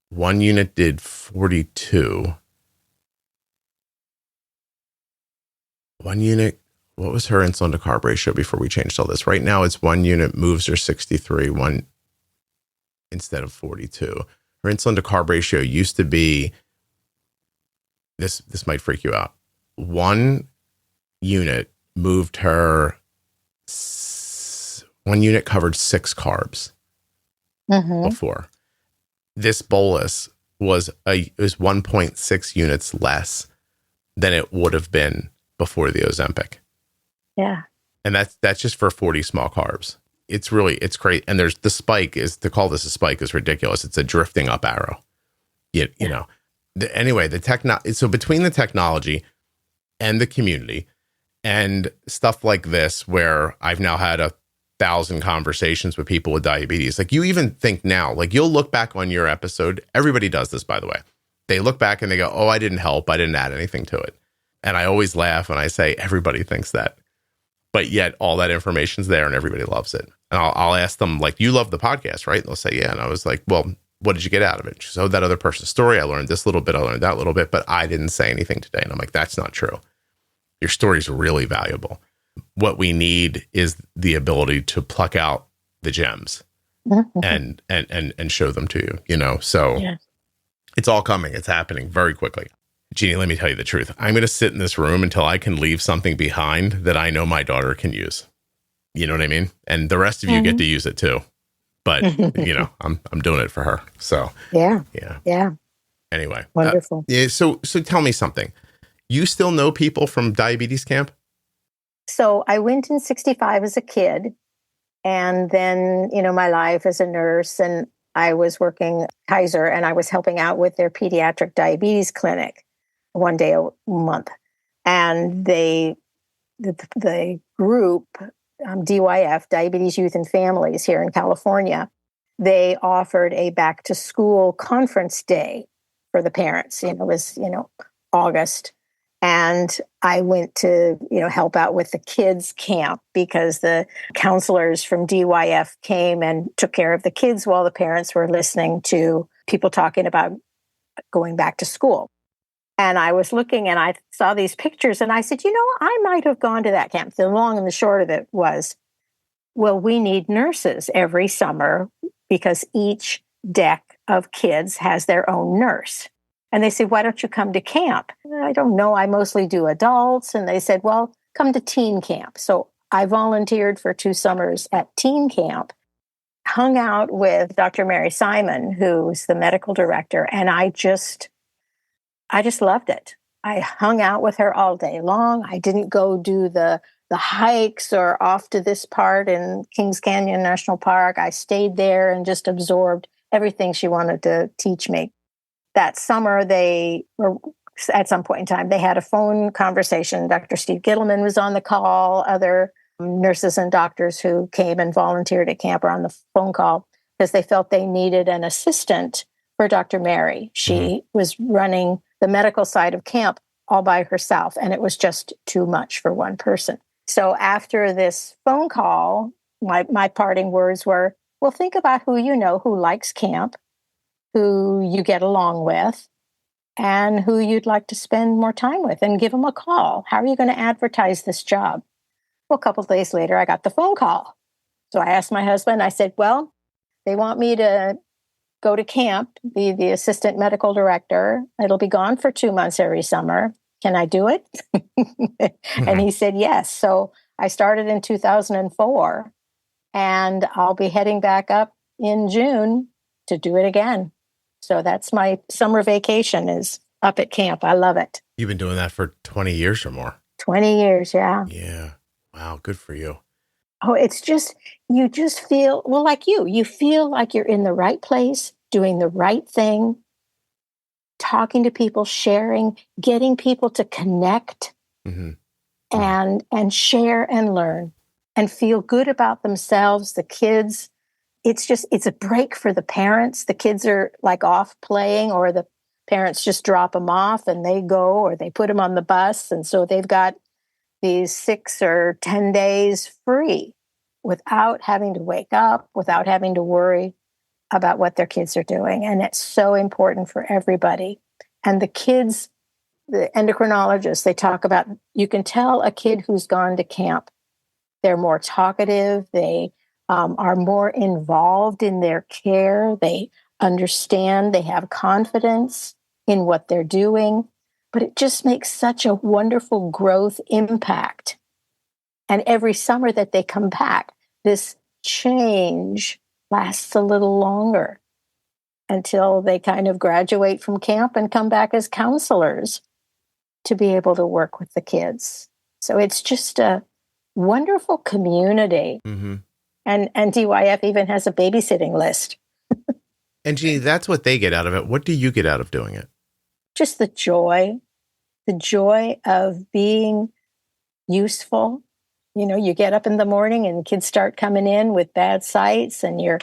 one unit did 42. One unit, what was her insulin to carb ratio before we changed all this? Right now, it's one unit moves her 63, one instead of 42. Her insulin to carb ratio used to be, this might freak you out. One unit moved her, one unit covered 6 carbs before. This bolus was 1.6 units less than it would have been before the Ozempic. Yeah. And that's just for 40 small carbs. It's great. And there's the spike to call this a spike is ridiculous. It's a drifting up arrow. You know, so between the technology and the community and stuff like this, where I've now had 1,000 conversations with people with diabetes, like you even think now, like you'll look back on your episode. Everybody does this, by the way. They look back and they go, oh, I didn't help. I didn't add anything to it. And I always laugh when I say everybody thinks that, but yet all that information's there and everybody loves it. And I'll ask them, like, you love the podcast, right? And they'll say, yeah. And I was like, well, what did you get out of it? So that other person's story, I learned this little bit, I learned that little bit, but I didn't say anything today. And I'm like, that's not true. Your story's really valuable. What we need is the ability to pluck out the gems and show them to you, you know? So It's all coming. It's happening very quickly. Jeannie, let me tell you the truth. I'm going to sit in this room until I can leave something behind that I know my daughter can use. You know what I mean? And the rest of you get to use it too. But, you know, I'm doing it for her. So, yeah. Anyway. Wonderful. So tell me something. You still know people from diabetes camp? So I went in 65 as a kid, and then, you know, my life as a nurse, and I was working Kaiser, and I was helping out with their pediatric diabetes clinic one day a month. And the group, DYF, Diabetes Youth and Families here in California, they offered a back to school conference day for the parents. You know, it was, August. And I went to, help out with the kids camp because the counselors from DYF came and took care of the kids while the parents were listening to people talking about going back to school. And I was looking and I saw these pictures and I said, I might have gone to that camp. The long and the short of it was, well, we need nurses every summer because each deck of kids has their own nurse. And they said, why don't you come to camp? I don't know. I mostly do adults. And they said, well, come to teen camp. So I volunteered for 2 summers at teen camp, hung out with Dr. Mary Simon, who's the medical director. And I just loved it. I hung out with her all day long. I didn't go do the hikes or off to this part in Kings Canyon National Park. I stayed there and just absorbed everything she wanted to teach me. That summer, at some point in time, they had a phone conversation. Dr. Steve Gittleman was on the call. Other nurses and doctors who came and volunteered at camp were on the phone call because they felt they needed an assistant for Dr. Mary. She was running the medical side of camp all by herself, and it was just too much for one person. So after this phone call, my parting words were, well, think about who you know who likes camp, who you get along with, and who you'd like to spend more time with, and give them a call. How are you going to advertise this job? Well, a couple of days later, I got the phone call. So I asked my husband, I said, well, they want me to go to camp, be the assistant medical director. It'll be gone for 2 months every summer. Can I do it? And he said, yes. So I started in 2004, and I'll be heading back up in June to do it again. So that's my summer vacation, is up at camp. I love it. You've been doing that for 20 years or more. 20 years, yeah. Yeah. Wow, good for you. Oh, it's just, you just feel, well, like you feel like you're in the right place, doing the right thing. talking to people, sharing, getting people to connect and share and learn and feel good about themselves, the kids. It's a break for the parents. The kids are like off playing, or the parents just drop them off and they go, or they put them on the bus. And so they've got these 6 or 10 days free without having to wake up, without having to worry about what their kids are doing. And it's so important for everybody. And the kids, the endocrinologists, they talk about, you can tell a kid who's gone to camp. They're more talkative. They are more involved in their care. They understand. They have confidence in what they're doing. But it just makes such a wonderful growth impact. And every summer that they come back, this change lasts a little longer until they kind of graduate from camp and come back as counselors to be able to work with the kids. So it's just a wonderful community. And DYF even has a babysitting list. And Jeannie, that's what they get out of it. What do you get out of doing it? Just the joy of being useful. You know, you get up in the morning and kids start coming in with bad sights and you're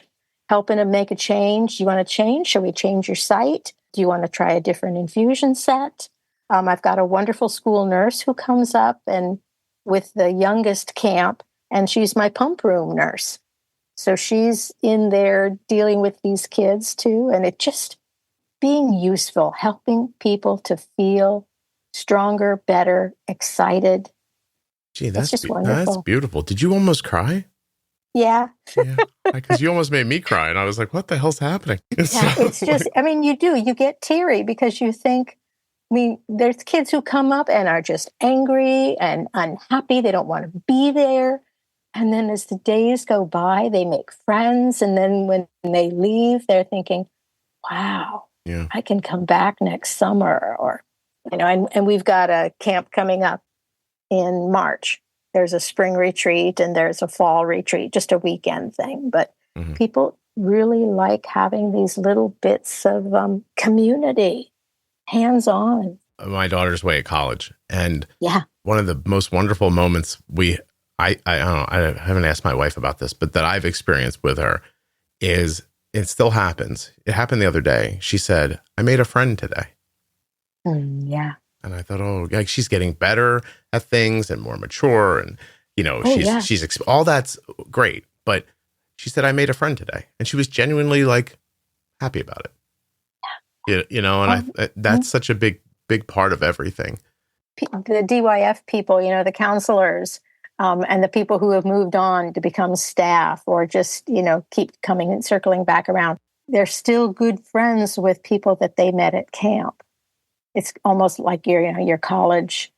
helping them make a change. You want to change? Shall we change your sight? Do you want to try a different infusion set? I've got a wonderful school nurse who comes up and with the youngest camp, and she's my pump room nurse. So she's in there dealing with these kids too. And it just being useful, helping people to feel stronger, better, excited. Gee, that's just wonderful. That's beautiful. Did you almost cry? Yeah. Because you almost made me cry. And I was like, what the hell's happening? It's just, I mean, you get teary because you think, I mean, there's kids who come up and are just angry and unhappy. They don't want to be there. And then as the days go by, they make friends. And then when they leave, they're thinking, wow, I can come back next summer. Or, you know, and we've got a camp coming up in March. There's a spring retreat and there's a fall retreat, just a weekend thing. But people really like having these little bits of community, hands-on. My daughter's away at college. And one of the most wonderful moments I don't know, I haven't asked my wife about this, but that I've experienced with her is, it still happens. It happened the other day. She said, I made a friend today. Yeah. And I thought, oh, like she's getting better at things and more mature. And, you know, she's all that's great. But she said, I made a friend today. And she was genuinely like happy about it. You know, and that's such a big part of everything. The DYF people, you know, the counselors, and the people who have moved on to become staff or just, you know, keep coming and circling back around, they're still good friends with people that they met at camp. It's almost like your college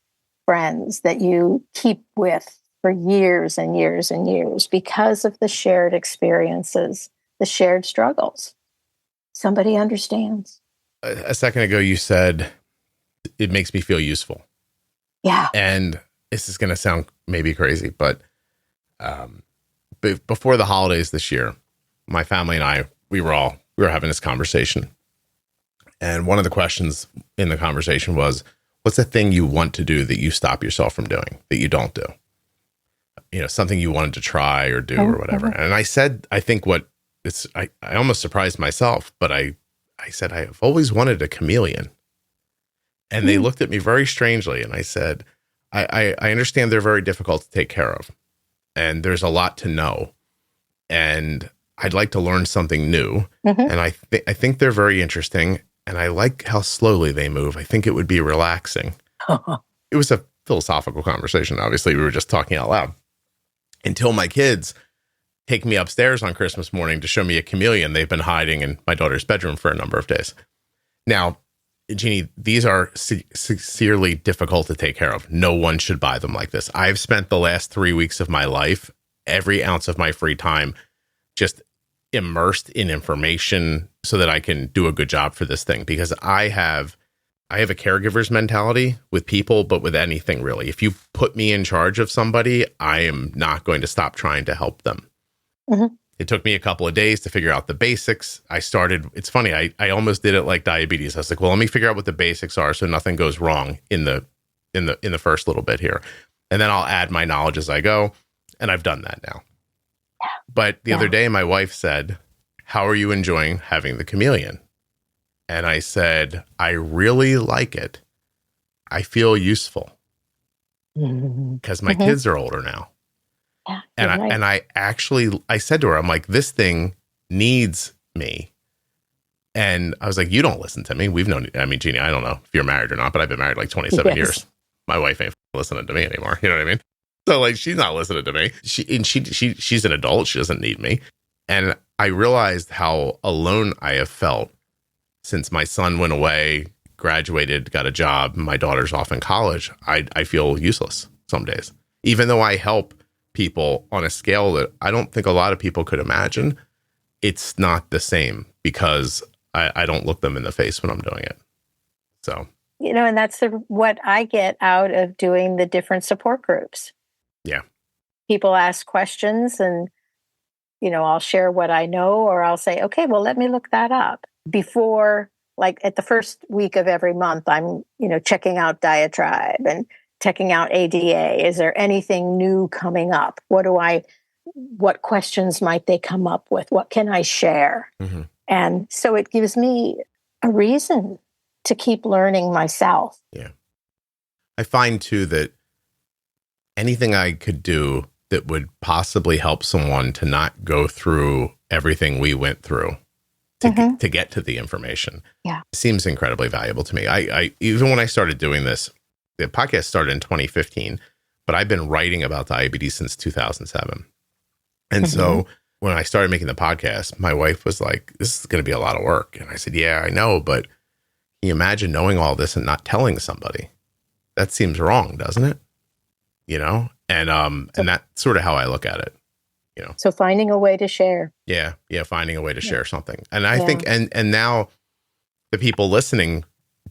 friends that you keep with for years and years and years because of the shared experiences, the shared struggles. Somebody understands. A second ago, you said, it makes me feel useful. Yeah. And this is going to sound maybe crazy, but before the holidays this year, my family and I, we were having this conversation. And one of the questions in the conversation was, what's the thing you want to do that you stop yourself from doing, that you don't do? You know, something you wanted to try or do or whatever. And I said, I think I almost surprised myself, but I said, I've always wanted a chameleon. And they looked at me very strangely. And I said, I understand they're very difficult to take care of. And there's a lot to know. And I'd like to learn something new. And I think they're very interesting. And I like how slowly they move. I think it would be relaxing. It was a philosophical conversation. Obviously, we were just talking out loud. Until my kids take me upstairs on Christmas morning to show me a chameleon they've been hiding in my daughter's bedroom for a number of days. Now, Jeannie, these are sincerely difficult to take care of. No one should buy them like this. I've spent the last 3 weeks of my life, every ounce of my free time, just immersed in information so that I can do a good job for this thing, because I have a caregiver's mentality with people, but with anything really. If you put me in charge of somebody, I am not going to stop trying to help them. It took me a couple of days to figure out the basics. It's funny, I almost did it like diabetes. I was like, well, let me figure out what the basics are so nothing goes wrong in the first little bit here. And then I'll add my knowledge as I go. And I've done that now. But the other day, my wife said, how are you enjoying having the chameleon? And I said, I really like it. I feel useful because my kids are older now. Yeah, and I said to her, I'm like, this thing needs me. And I was like, you don't listen to me. Jeannie, I don't know if you're married or not, but I've been married like 27 years. My wife ain't listening to me anymore. You know what I mean? So like, she's not listening to me. She's an adult. She doesn't need me. And I realized how alone I have felt since my son went away, graduated, got a job. My daughter's off in college. I feel useless some days, even though I help people on a scale that I don't think a lot of people could imagine. It's not the same because I don't look them in the face when I'm doing it. So, and that's what I get out of doing the different support groups. Yeah. People ask questions and, I'll share what I know, or I'll say, okay, well, let me look that up. Before, like at the first week of every month, I'm, checking out Diatribe and checking out ADA. Is there anything new coming up? What questions might they come up with? What can I share? Mm-hmm. And so it gives me a reason to keep learning myself. Yeah. I find too that anything I could do that would possibly help someone to not go through everything we went through to get to the information seems incredibly valuable to me. I even when I started doing this, the podcast started in 2015, but I've been writing about diabetes since 2007. And so when I started making the podcast, my wife was like, this is going to be a lot of work. And I said, yeah, I know, but can you imagine knowing all this and not telling somebody? That seems wrong, doesn't it? And that's sort of how I look at it. So finding a way to share. Yeah. Finding a way to share something. And I think, and now the people listening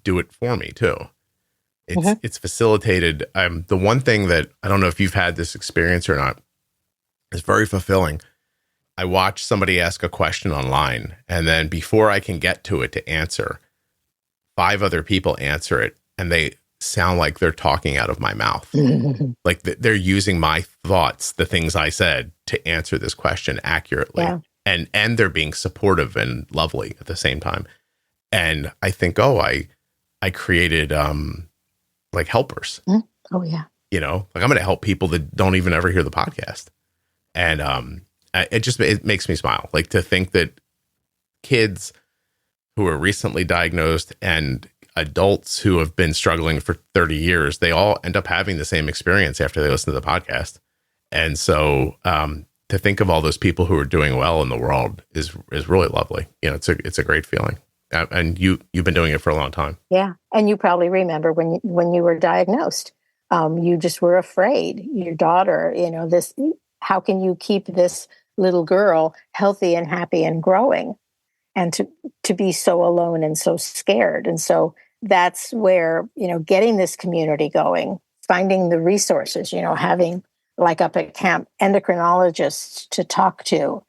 do it for me too. It's facilitated. The one thing that I don't know if you've had this experience or not, is very fulfilling. I watch somebody ask a question online, and then before I can get to it to answer, 5 other people answer it, and they sound like they're talking out of my mouth. Like they're using my thoughts, the things I said, to answer this question accurately. Yeah. And they're being supportive and lovely at the same time. And I think, I created like helpers. Oh yeah. Like I'm going to help people that don't even ever hear the podcast. And it makes me smile, like to think that kids who are recently diagnosed and adults who have been struggling for 30 years, they all end up having the same experience after they listen to the podcast. And so to think of all those people who are doing well in the world is really lovely. It's a great feeling. And you've been doing it for a long time. Yeah. And you probably remember when you were diagnosed, you just were afraid. Your daughter, how can you keep this little girl healthy and happy and growing, and to be so alone and so scared? And so that's where, getting this community going, finding the resources, having, like up at camp, endocrinologists to talk to,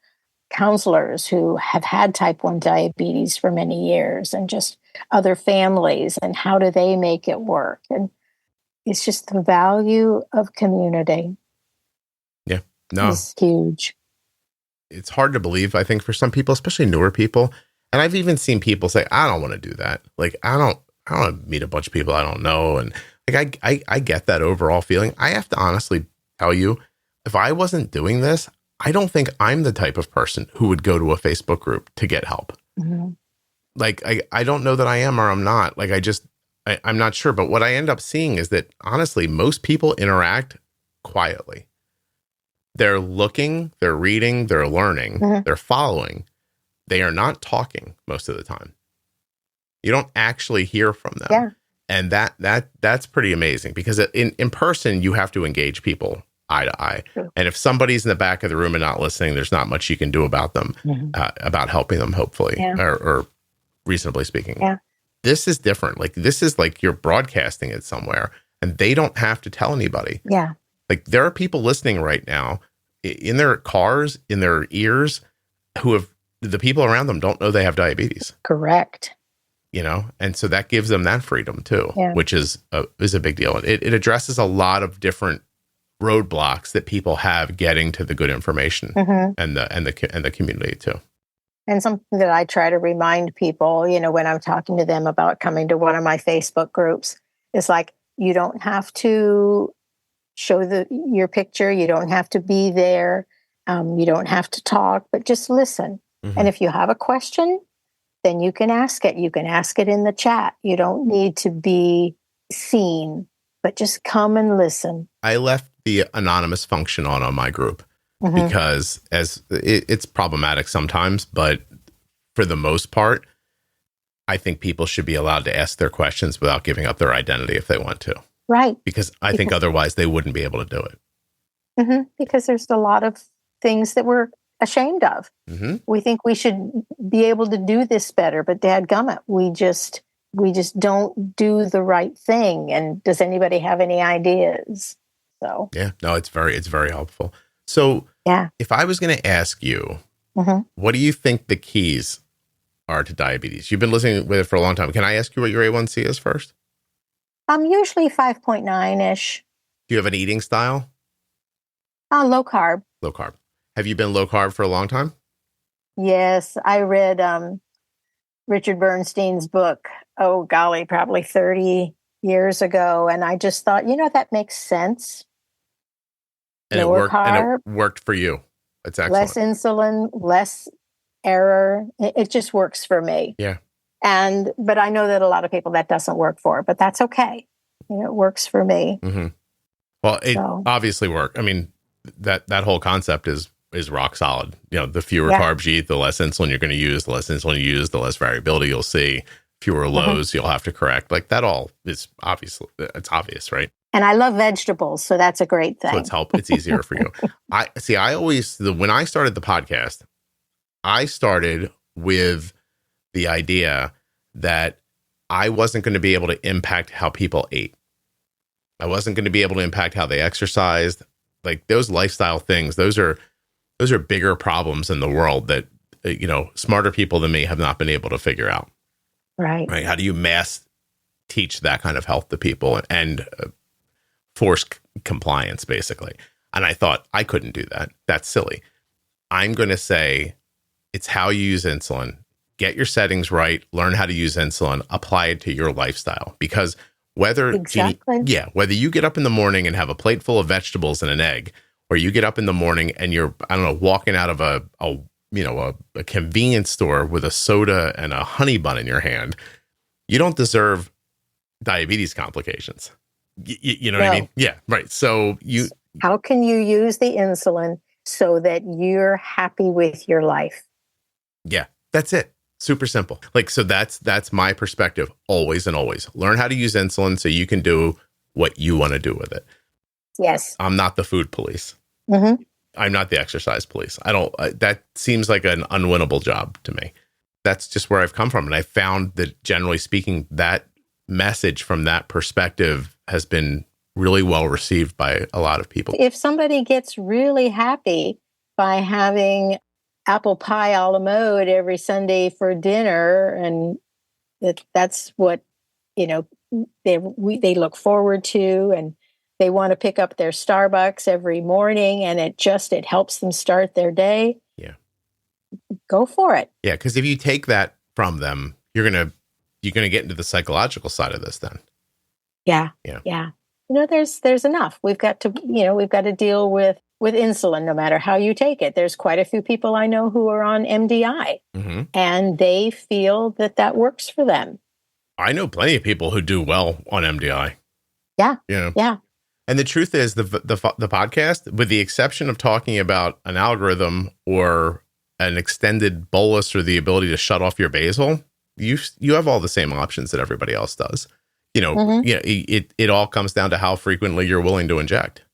counselors who have had type 1 diabetes for many years, and just other families, and how do they make it work? And it's just the value of community. Yeah, no, is huge. It's hard to believe, I think, for some people, especially newer people. And I've even seen people say, I don't want to do that. Like, I don't want to meet a bunch of people I don't know. And like, I get that overall feeling. I have to honestly tell you, if I wasn't doing this, I don't think I'm the type of person who would go to a Facebook group to get help. Mm-hmm. Like, I don't know that I am or I'm not. Like, I'm not sure. But what I end up seeing is that, honestly, most people interact quietly. They're looking, they're reading, they're learning, they're following. They are not talking most of the time. You don't actually hear from them. Yeah. And that's pretty amazing, because in person, you have to engage people eye to eye. True. And if somebody's in the back of the room and not listening, there's not much you can do about them, about helping them, hopefully, or reasonably speaking. Yeah. This is different. Like, this is like you're broadcasting it somewhere, and they don't have to tell anybody. Yeah. Like, there are people listening right now in their cars, in their ears, the people around them don't know they have diabetes. Correct. And so that gives them that freedom too, Yeah. which is a big deal. It addresses a lot of different roadblocks that people have getting to the good information and the community too. And something that I try to remind people, when I'm talking to them about coming to one of my Facebook groups, is like, you don't have to show your picture. You don't have to be there. You don't have to talk, but just listen. And if you have a question, then you can ask it. You can ask it in the chat. You don't need to be seen, but just come and listen. I left the anonymous function on my group because it's problematic sometimes, but for the most part, I think people should be allowed to ask their questions without giving up their identity if they want to. Right. Because I think otherwise they wouldn't be able to do it. Because there's a lot of things that we're ashamed of. We think we should be able to do this better, but dadgummit, we just don't do the right thing. And does anybody have any ideas? So yeah, no, it's very helpful. So if I was going to ask you, what do you think the keys are to diabetes? You've been listening with it for a long time. Can I ask you what your A1C is first? Usually 5.9-ish. Do you have an eating style? Low carb. Low carb. Have you been low carb for a long time? Yes, I read Richard Bernstein's book, probably 30 years ago. And I just thought, that makes sense. And it worked for you. That's excellent. Less insulin, less error. It just works for me. Yeah. But I know that a lot of people that doesn't work for, but that's okay. It works for me. Well, it obviously worked. I mean, that whole concept is rock solid. The fewer carbs you eat, the less insulin you're going to use. The less insulin you use, the less variability you'll see. Fewer lows you'll have to correct. Like that all is it's obvious, right? And I love vegetables, so that's a great thing. So it's easier for you. When I started the podcast, I started with the idea that I wasn't going to be able to impact how people ate. I wasn't going to be able to impact how they exercised. Like those lifestyle things, those are bigger problems in the world that, smarter people than me have not been able to figure out. Right. How do you mass teach that kind of health to people and force compliance, basically? And I thought I couldn't do that. That's silly. I'm going to say it's how you use insulin. Get your settings right. Learn how to use insulin. Apply it to your lifestyle. Because whether you get up in the morning and have a plate full of vegetables and an egg, or you get up in the morning and you're, walking out of a convenience store with a soda and a honey bun in your hand, you don't deserve diabetes complications. You know what I mean? Yeah, right. So how can you use the insulin so that you're happy with your life? Yeah, that's it. Super simple. So that's my perspective always and always. Learn how to use insulin so you can do what you want to do with it. Yes. I'm not the food police. I'm not the exercise police. That seems like an unwinnable job to me. That's just where I've come from. And I found that generally speaking, that message from that perspective has been really well received by a lot of people. If somebody gets really happy by having apple pie a la mode every Sunday for dinner, and that's what, they look forward to, and they want to pick up their Starbucks every morning, and it helps them start their day. Yeah. Go for it. Yeah. Because if you take that from them, you're going to get into the psychological side of this then. Yeah. Yeah. Yeah. There's enough. We've got to deal with insulin, no matter how you take it. There's quite a few people I know who are on MDI, and they feel that works for them. I know plenty of people who do well on MDI. Yeah. Yeah. And the truth is, the podcast, with the exception of talking about an algorithm or an extended bolus or the ability to shut off your basal, you have all the same options that everybody else does. It all comes down to how frequently you're willing to inject.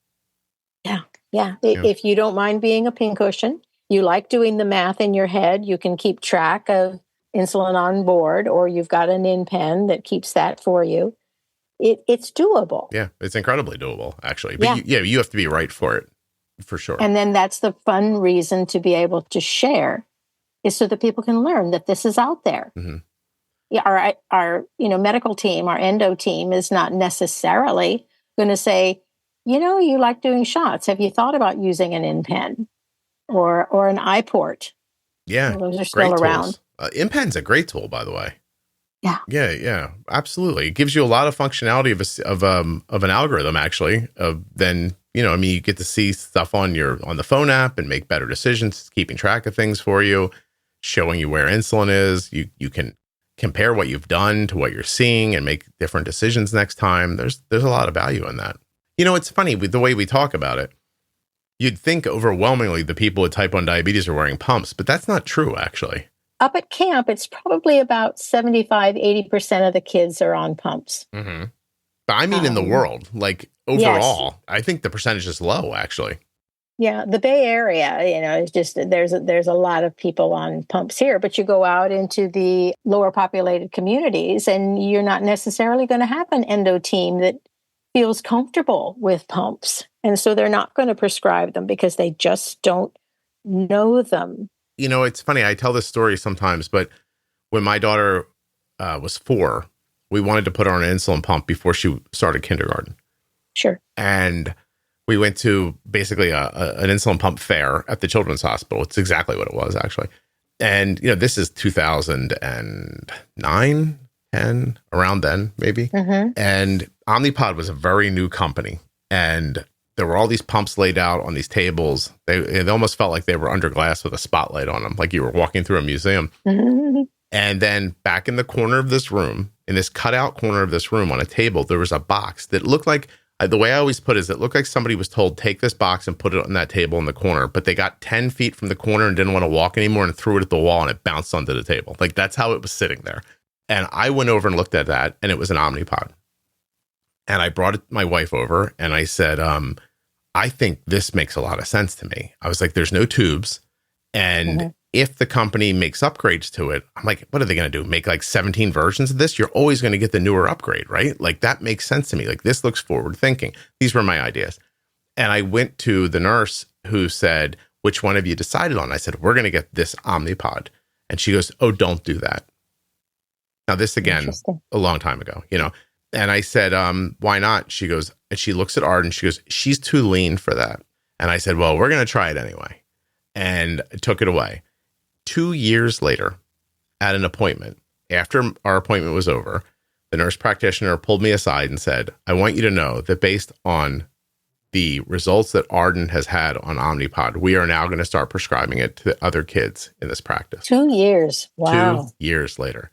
Yeah. Yeah. If you don't mind being a pincushion, you like doing the math in your head, you can keep track of insulin on board, or you've got an InPen that keeps that for you. It's doable. Yeah, it's incredibly doable, actually. But you have to be right for it, for sure. And then that's the fun reason to be able to share is so that people can learn that this is out there. Mm-hmm. Yeah, our medical team, our endo team is not necessarily going to say, you like doing shots. Have you thought about using an InPen or an iPort? Yeah, those are great still tools. around. InPen's a great tool, by the way. Yeah. Yeah, absolutely. It gives you a lot of functionality of an algorithm, actually. Then you get to see stuff on the phone app and make better decisions, keeping track of things for you, showing you where insulin is. You can compare what you've done to what you're seeing and make different decisions next time. There's a lot of value in that. It's funny with the way we talk about it. You'd think overwhelmingly the people with type 1 diabetes are wearing pumps, but that's not true, actually. Up at camp, it's probably about 75-80% of the kids are on pumps. Mm-hmm. But I mean, in the world, like overall, yes. I think the percentage is low, actually. Yeah, the Bay Area, it's just there's a lot of people on pumps here, but you go out into the lower populated communities and you're not necessarily going to have an endo team that feels comfortable with pumps. And so they're not going to prescribe them because they just don't know them. It's funny. I tell this story sometimes, but when my daughter was 4, we wanted to put her on an insulin pump before she started kindergarten. Sure. And we went to basically an insulin pump fair at the Children's Hospital. It's exactly what it was, actually. And, this is 2009, 10, around then, maybe. Mm-hmm. And Omnipod was a very new company. And there were all these pumps laid out on these tables. They almost felt like they were under glass with a spotlight on them, like you were walking through a museum. Mm-hmm. And then back in the corner of this room, in this cutout corner of this room on a table, there was a box that looked like, the way I always put it is it looked like somebody was told, take this box and put it on that table in the corner. But they got 10 feet from the corner and didn't want to walk anymore and threw it at the wall and it bounced onto the table. Like that's how it was sitting there. And I went over and looked at that and it was an Omnipod. And I brought my wife over and I said, I think this makes a lot of sense to me. I was like, there's no tubes. And if the company makes upgrades to it, I'm like, what are they going to do? Make like 17 versions of this? You're always going to get the newer upgrade, right? Like that makes sense to me. Like this looks forward thinking. These were my ideas. And I went to the nurse who said, which one have you decided on? I said, we're going to get this Omnipod. And she goes, oh, don't do that. Now this again, a long time ago, And I said, why not? She goes, and she looks at Arden. She goes, she's too lean for that. And I said, well, we're going to try it anyway. And I took it away. 2 years later, at an appointment, after our appointment was over, the nurse practitioner pulled me aside and said, I want you to know that based on the results that Arden has had on Omnipod, we are now going to start prescribing it to other kids in this practice. 2 years. Wow. 2 years later.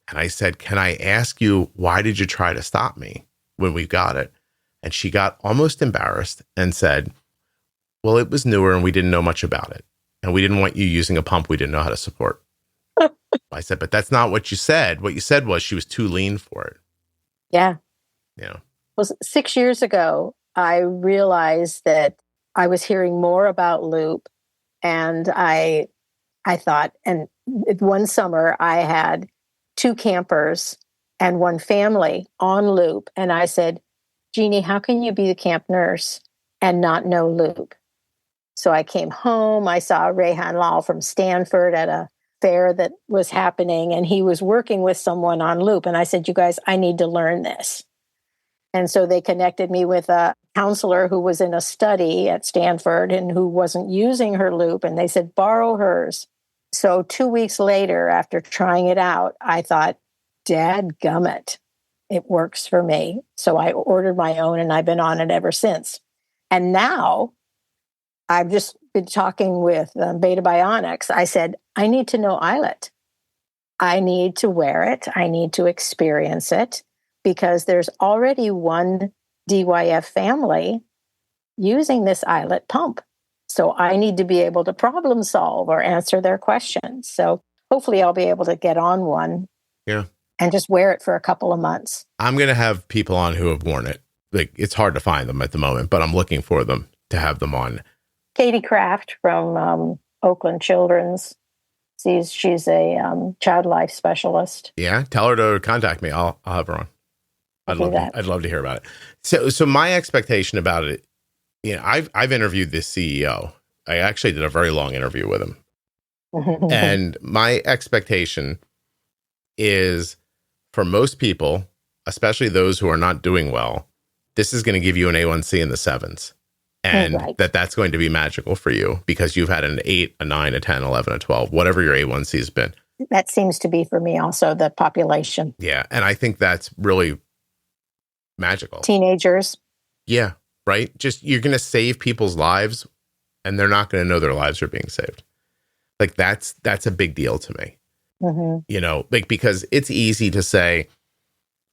And I said, can I ask you, why did you try to stop me when we got it? And she got almost embarrassed and said, well, it was newer and we didn't know much about it. And we didn't want you using a pump we didn't know how to support. I said, but that's not what you said. What you said was she was too lean for it. Yeah. Well, 6 years ago, I realized that I was hearing more about Loop. And I thought, and one summer I had 2 campers and 1 family on Loop. And I said, Jeannie, how can you be the camp nurse and not know Loop? So I came home. I saw Rehan Lal from Stanford at a fair that was happening, and he was working with someone on Loop. And I said, you guys, I need to learn this. And so they connected me with a counselor who was in a study at Stanford and who wasn't using her Loop. And they said, borrow hers. So 2 weeks later, after trying it out, I thought, dadgummit, it works for me. So I ordered my own and I've been on it ever since. And now I've just been talking with Beta Bionics. I said, I need to know iLet. I need to wear it. I need to experience it because there's already one DYF family using this iLet pump. So I need to be able to problem solve or answer their questions. So hopefully I'll be able to get on one. Yeah. And just wear it for a couple of months. I'm going to have people on who have worn it. Like it's hard to find them at the moment, but I'm looking for them to have them on. Katie Kraft from Oakland Children's. She's a child life specialist. Yeah. Tell her to contact me. I'll have her on. I'd love to hear about it. So my expectation about it, I've interviewed this CEO. I actually did a very long interview with him. And my expectation is for most people, especially those who are not doing well, this is going to give you an A1C in the sevens. And that's going to be magical for you because you've had an 8, a 9, a 10, 11, a 12, whatever your A1C has been. That seems to be for me also the population. Yeah. And I think that's really magical. Teenagers. Yeah. Right. Just you're going to save people's lives and they're not going to know their lives are being saved. Like that's a big deal to me. You know, like because it's easy to say,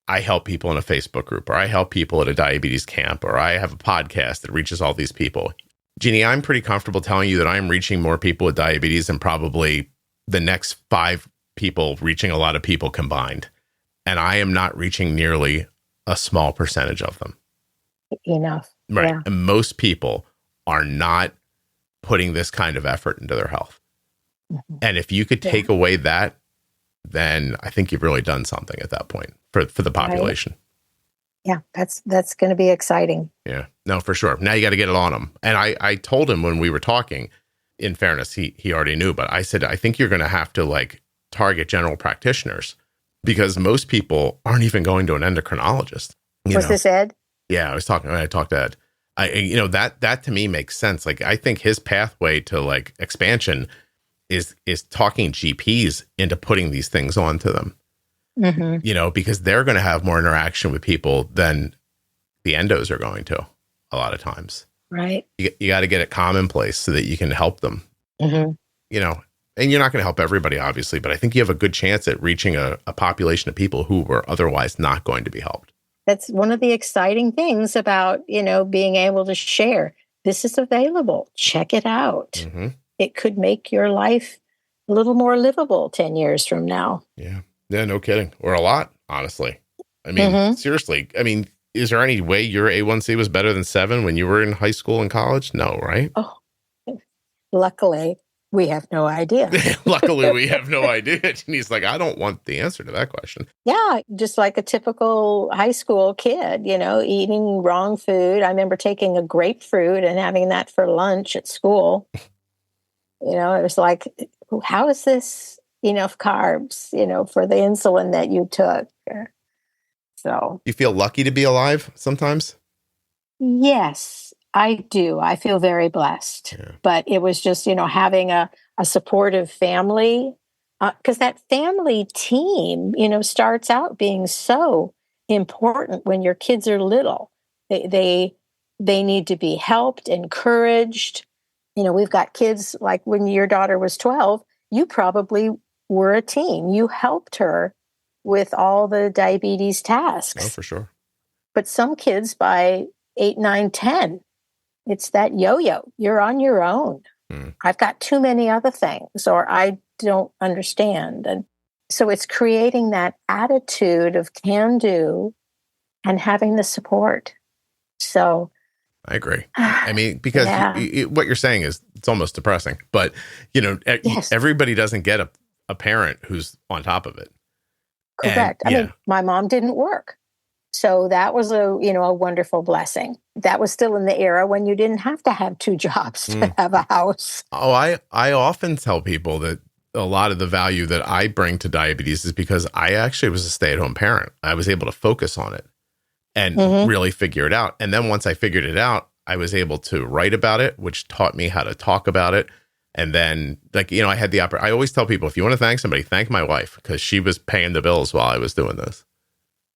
I help people in a Facebook group, or I help people at a diabetes camp, or I have a podcast that reaches all these people. Jeannie, I'm pretty comfortable telling you that I'm reaching more people with diabetes than probably the next 5 people reaching a lot of people combined. And I am not reaching nearly a small percentage of them. Enough. Right. Yeah. And most people are not putting this kind of effort into their health. And if you could take away that, then I think you've really done something at that point for the population. Right. Yeah, that's going to be exciting. Yeah, no, for sure. Now you got to get it on him. And I told him when we were talking, in fairness, he already knew, but I said, I think you're going to have to like target general practitioners because most people aren't even going to an endocrinologist. Was this Ed? Yeah, I talked to Ed. That to me makes sense. Like, I think his pathway to like expansion is talking GPs into putting these things onto them, you know, because they're going to have more interaction with people than the endos are going to a lot of times. Right. You got to get it commonplace so that you can help them, you know, and you're not going to help everybody, obviously, but I think you have a good chance at reaching a population of people who were otherwise not going to be helped. That's one of the exciting things about, you know, being able to share. This is available. Check it out. It could make your life a little more livable 10 years from now. Yeah. Yeah, no kidding. Or a lot, honestly. I mean, seriously. I mean, is there any way your A1C was better than 7 when you were in high school and college? No, right? Oh, luckily, we have no idea. Luckily, we have no idea. And he's like, I don't want the answer to that question. Yeah, just like a typical high school kid, you know, eating wrong food. I remember taking a grapefruit and having that for lunch at school. You know, it was like, how is this enough carbs, you know, for the insulin that you took? So you feel lucky to be alive sometimes? Yes, I do. I feel very blessed. Yeah. But it was just, you know, having a supportive family, because that family team, you know, starts out being so important when your kids are little. They need to be helped, encouraged. You know, we've got kids like when your daughter was 12, you probably were a team. You helped her with all the diabetes tasks. Oh, for sure. But some kids by 8, 9, 10, it's that yo-yo. You're on your own. I've got too many other things, or I don't understand. And so it's creating that attitude of can do and having the support. So I agree. I mean, because what you're saying is it's almost depressing, but you know, everybody doesn't get a parent who's on top of it. Correct. I mean, my mom didn't work. So that was a wonderful blessing. That was still in the era when you didn't have to have 2 jobs to have a house. Oh, I often tell people that a lot of the value that I bring to diabetes is because I actually was a stay-at-home parent. I was able to focus on it and really figure it out. And then once I figured it out, I was able to write about it, which taught me how to talk about it. And then, like, you know, I had the opportunity. I always tell people, if you want to thank somebody, thank my wife, because she was paying the bills while I was doing this.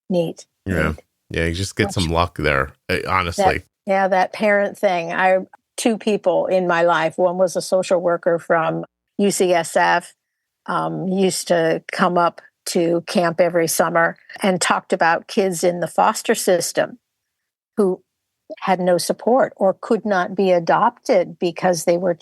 Neat. Yeah. Neat. Yeah. You just get some luck there, honestly. That parent thing. I have 2 people in my life. One was a social worker from UCSF, used to come up to camp every summer and talked about kids in the foster system who had no support or could not be adopted because they were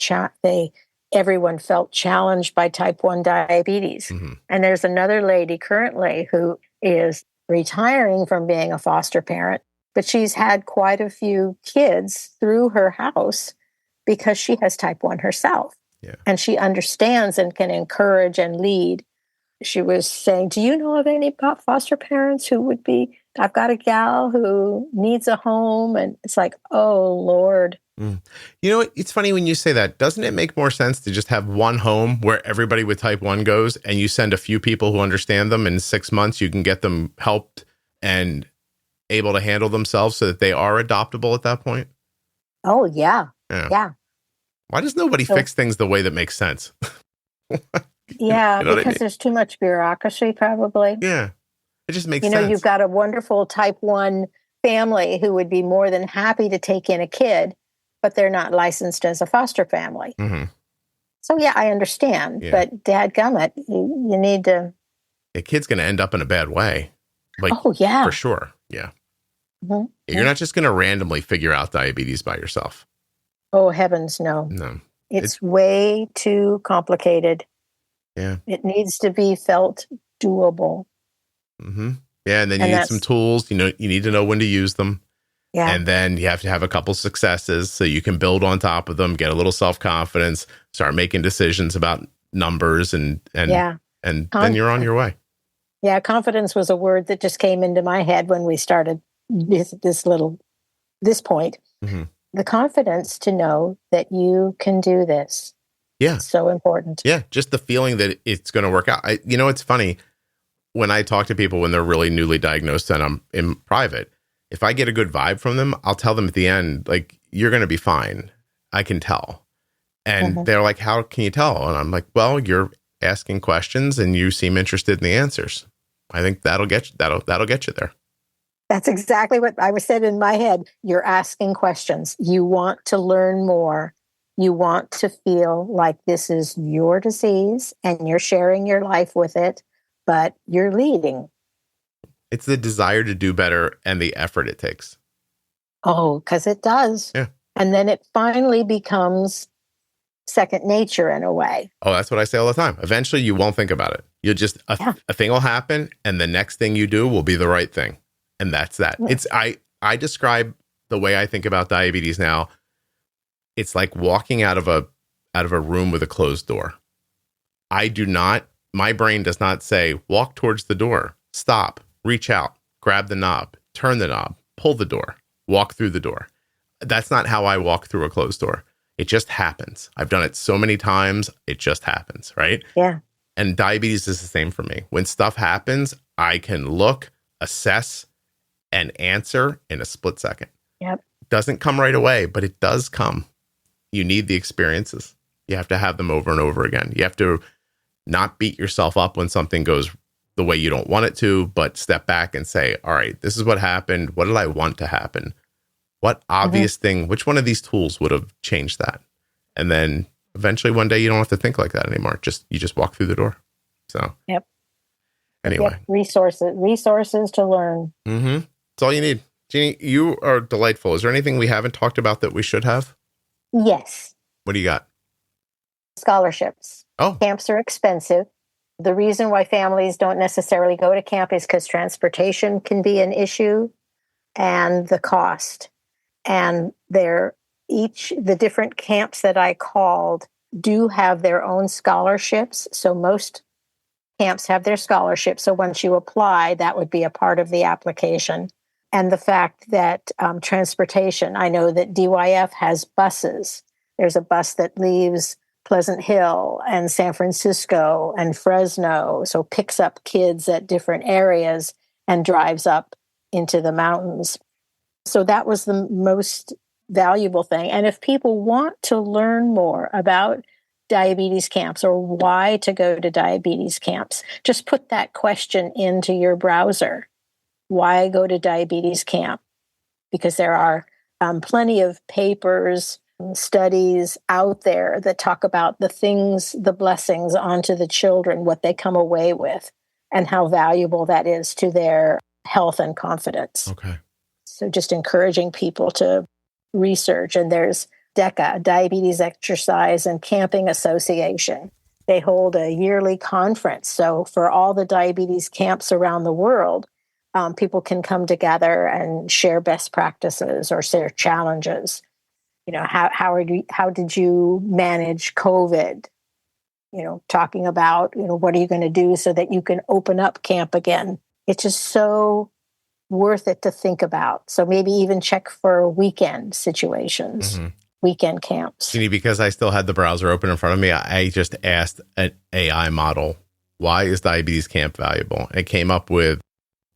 everyone felt challenged by type 1 diabetes. And there's another lady currently who is retiring from being a foster parent, but she's had quite a few kids through her house because she has type 1 herself. Yeah. And she understands and can encourage and lead. she was saying, do you know of any foster parents who would be, I've got a gal who needs a home. And it's like, oh, Lord. You know what? It's funny when you say that. Doesn't it make more sense to just have one home where everybody with type 1 goes and you send a few people who understand them? In 6 months, you can get them helped and able to handle themselves so that they are adoptable at that point? Oh, yeah. Yeah. Why does nobody fix things the way that makes sense? Yeah, You know what I because mean? there's too much bureaucracy, probably. Yeah. It just makes You know, sense. you've got a wonderful type 1 family who would be more than happy to take in a kid, but they're not licensed as a foster family. Mm-hmm. So, yeah, I understand. Yeah. But dadgummit, you need to. A kid's going to end up in a bad way. Like, Oh, yeah. for sure. Yeah. Mm-hmm. You're not just going to randomly figure out diabetes by yourself. Oh, heavens, no. No. It's way too complicated. Yeah. It needs to be felt doable. Mm-hmm. Yeah. And then you need some tools. You need to know when to use them. Yeah. And then you have to have a couple successes so you can build on top of them, get a little self-confidence, start making decisions about numbers and then you're on your way. Yeah. Confidence was a word that just came into my head when we started this point. Mm-hmm. The confidence to know that you can do this. Yeah. It's so important. Yeah. Just the feeling that it's going to work out. It's funny when I talk to people when they're really newly diagnosed and I'm in private, if I get a good vibe from them, I'll tell them at the end, like, you're going to be fine. I can tell. And they're like, how can you tell? And I'm like, well, you're asking questions and you seem interested in the answers. I think that'll get you, that'll get you there. That's exactly what I was said in my head. You're asking questions. You want to learn more. You want to feel like this is your disease and you're sharing your life with it, but you're leading. It's the desire to do better and the effort it takes. Oh, because it does. Yeah. And then it finally becomes second nature in a way. Oh, that's what I say all the time. Eventually, you won't think about it. You'll just, a thing will happen and the next thing you do will be the right thing. And that's that. Yeah. I describe the way I think about diabetes now. It's like walking out of a room with a closed door. My brain does not say, walk towards the door, stop, reach out, grab the knob, turn the knob, pull the door, walk through the door. That's not how I walk through a closed door. It just happens. I've done it so many times. It just happens, right? Yeah. And diabetes is the same for me. When stuff happens, I can look, assess, and answer in a split second. Yep. It doesn't come right away, but it does come. You need the experiences. You have to have them over and over again. You have to not beat yourself up when something goes the way you don't want it to, but step back and say, all right, this is what happened. What did I want to happen? What obvious thing, which one of these tools would have changed that? And then eventually one day you don't have to think like that anymore. You just walk through the door. So, anyway. Resources to learn. Mm-hmm. That's all you need. Jeannie, you are delightful. Is there anything we haven't talked about that we should have? Yes. What do you got? Scholarships. Oh. Camps are expensive. The reason why families don't necessarily go to camp is because transportation can be an issue and the cost. And the different camps that I called do have their own scholarships. So most camps have their scholarships. So once you apply, that would be a part of the application. And the fact that transportation, I know that DYF has buses. There's a bus that leaves Pleasant Hill and San Francisco and Fresno. So picks up kids at different areas and drives up into the mountains. So that was the most valuable thing. And if people want to learn more about diabetes camps or why to go to diabetes camps, just put that question into your browser. Why go to diabetes camp? Because there are plenty of papers, studies out there that talk about the blessings onto the children, what they come away with, and how valuable that is to their health and confidence. Okay. So just encouraging people to research. And there's DECA, Diabetes Exercise and Camping Association. They hold a yearly conference. So for all the diabetes camps around the world, people can come together and share best practices or share challenges. You know, how did you manage COVID? talking about, what are you going to do so that you can open up camp again? It's just so worth it to think about. So maybe even check for weekend situations, weekend camps. Jeannie, because I still had the browser open in front of me, I just asked an AI model, why is diabetes camp valuable? And it came up with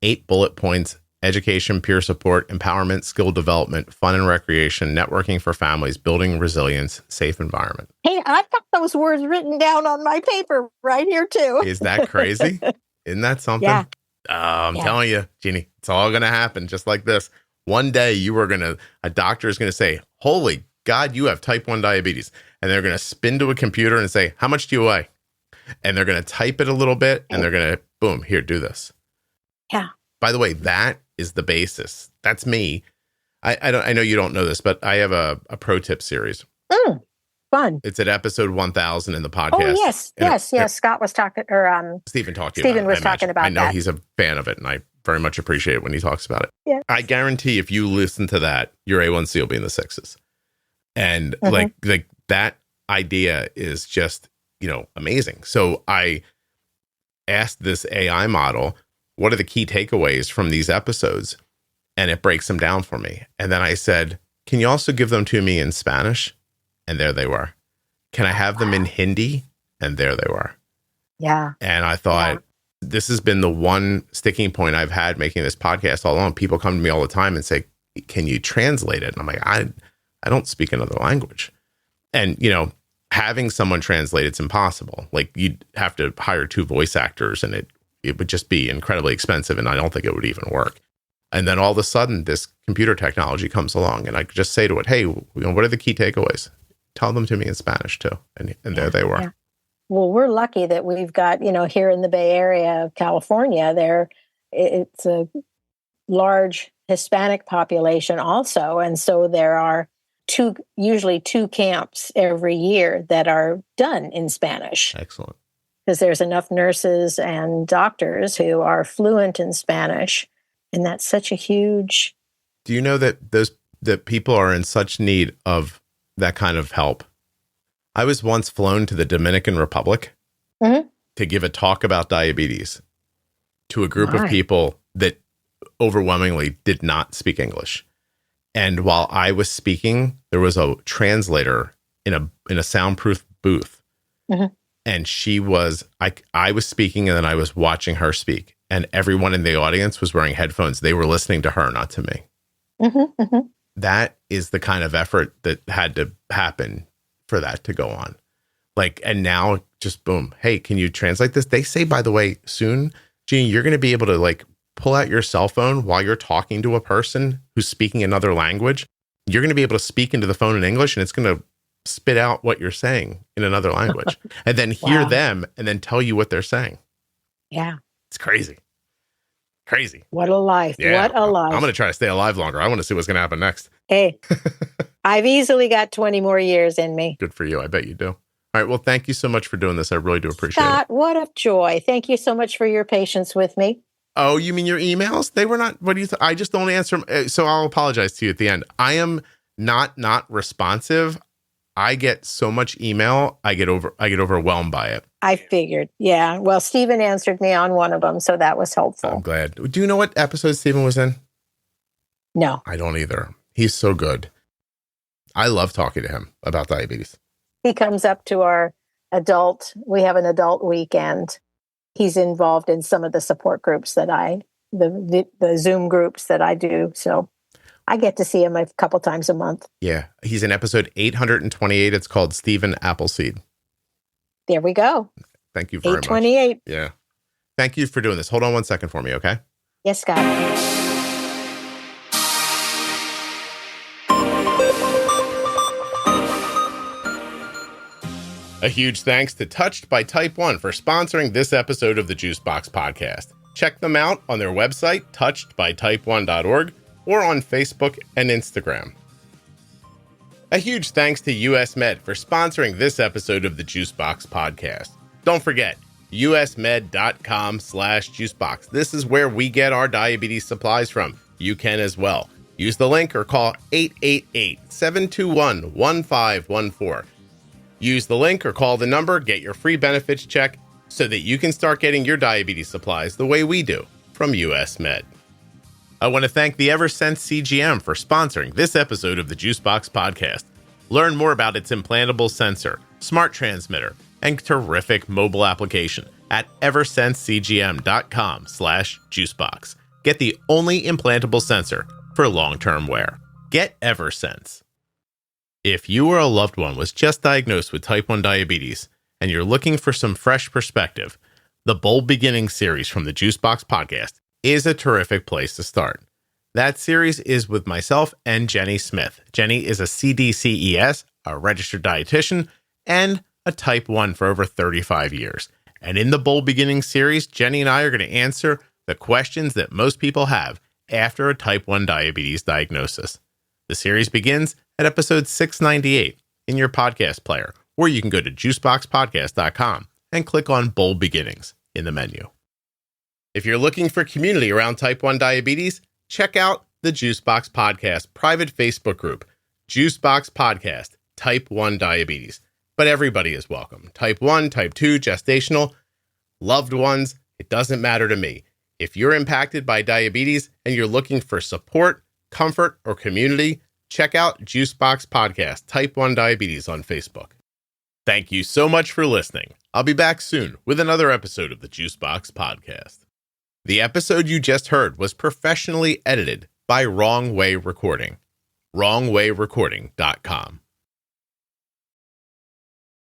8 bullet points: education, peer support, empowerment, skill development, fun and recreation, networking for families, building resilience, safe environment. Hey, I got those words written down on my paper right here too. Is that crazy? Isn't that something? Yeah. I'm telling you, Jeannie, it's all going to happen just like this. One day a doctor is going to say, holy God, you have type 1 diabetes. And they're going to spin to a computer and say, how much do you weigh? And they're going to type it a little bit and they're going to, boom, here, do this. Yeah. By the way, that is the basis. That's me. I know you don't know this, but I have a pro tip series. Fun. It's at episode 1000 in the podcast. Oh, yes. Scott was talking, or Stephen talked to you Stephen about it, was talking about that. I know he's a fan of it, and I very much appreciate it when he talks about it. Yeah. I guarantee if you listen to that, your A1C will be in the 6s. And like that idea is just, amazing. So I asked this AI model, what are the key takeaways from these episodes? And it breaks them down for me. And then I said, can you also give them to me in Spanish? And there they were. Can I have them in Hindi? And there they were. Yeah. And I thought, this has been the one sticking point I've had making this podcast all along. People come to me all the time and say, can you translate it? And I'm like, I don't speak another language. And, having someone translate, it's impossible. Like, you'd have to hire 2 voice actors and it would just be incredibly expensive. And I don't think it would even work. And then all of a sudden, this computer technology comes along and I could just say to it, hey, what are the key takeaways? Tell them to me in Spanish too. And there they were. Yeah. Well, we're lucky that we've got, here in the Bay Area of California, it's a large Hispanic population also. And so there are usually two camps every year that are done in Spanish. Excellent. Because there's enough nurses and doctors who are fluent in Spanish. And that's such a huge... Do you know that people are in such need of that kind of help? I was once flown to the Dominican Republic to give a talk about diabetes to a group of people that overwhelmingly did not speak English. And while I was speaking, there was a translator in a soundproof booth. And she was, I was speaking and then I was watching her speak. And everyone in the audience was wearing headphones. They were listening to her, not to me. That is the kind of effort that had to happen for that to go on. And now just boom. Hey, can you translate this? They say, by the way, soon, Jeannie, you're going to be able to pull out your cell phone while you're talking to a person who's speaking another language. You're going to be able to speak into the phone in English and it's going to spit out what you're saying in another language and then hear them and then tell you what they're saying. Yeah. It's crazy. Crazy. What a life. Yeah. What a life. I'm going to try to stay alive longer. I want to see what's going to happen next. Hey, I've easily got 20 more years in me. Good for you. I bet you do. All right. Well, thank you so much for doing this. I really do appreciate Scott, it. What a joy. Thank you so much for your patience with me. Oh, you mean your emails? They were not, what do you I just don't answer them. So I'll apologize to you at the end. I am not responsive. I get so much email. I get overwhelmed by it. I figured. Yeah. Well, Stephen answered me on one of them, so that was helpful. I'm glad. Do you know what episode Stephen was in? No. I don't either. He's so good. I love talking to him about diabetes. He comes up to we have an adult weekend. He's involved in some of the support groups that the Zoom groups that I do. So I get to see him a couple times a month. Yeah. He's in episode 828. It's called Stephen Appleseed. There we go. Thank you very much. 828. Yeah. Thank you for doing this. Hold on one second for me, okay? Yes, Scott. A huge thanks to Touched by Type 1 for sponsoring this episode of the Juicebox Podcast. Check them out on their website, touchedbytype1.org, or on Facebook and Instagram. A huge thanks to US Med for sponsoring this episode of the Juicebox Podcast. Don't forget, usmed.com/juicebox. This is where we get our diabetes supplies from. You can as well. Use the link or call 888-721-1514. Use the link or call the number, get your free benefits check so that you can start getting your diabetes supplies the way we do from US Med. I want to thank the Eversense CGM for sponsoring this episode of the Juicebox Podcast. Learn more about its implantable sensor, smart transmitter, and terrific mobile application at eversensecgm.com/juicebox. Get the only implantable sensor for long-term wear. Get Eversense. If you or a loved one was just diagnosed with type 1 diabetes and you're looking for some fresh perspective, the Bold Beginnings series from the Juicebox Podcast is a terrific place to start. That series is with myself and Jeannie Smith. Jeannie is a CDCES, a registered dietitian, and a type 1 for over 35 years. And in the Bold Beginnings series, Jeannie and I are going to answer the questions that most people have after a type 1 diabetes diagnosis. The series begins at episode 698 in your podcast player, or you can go to juiceboxpodcast.com and click on Bold Beginnings in the menu. If you're looking for community around type 1 diabetes, check out the Juicebox Podcast private Facebook group, Juicebox Podcast, Type 1 Diabetes. But everybody is welcome. Type 1, Type 2, gestational, loved ones, it doesn't matter to me. If you're impacted by diabetes and you're looking for support, comfort, or community, check out Juicebox Podcast, Type 1 Diabetes on Facebook. Thank you so much for listening. I'll be back soon with another episode of the Juicebox Podcast. The episode you just heard was professionally edited by Wrong Way Recording. WrongWayRecording.com.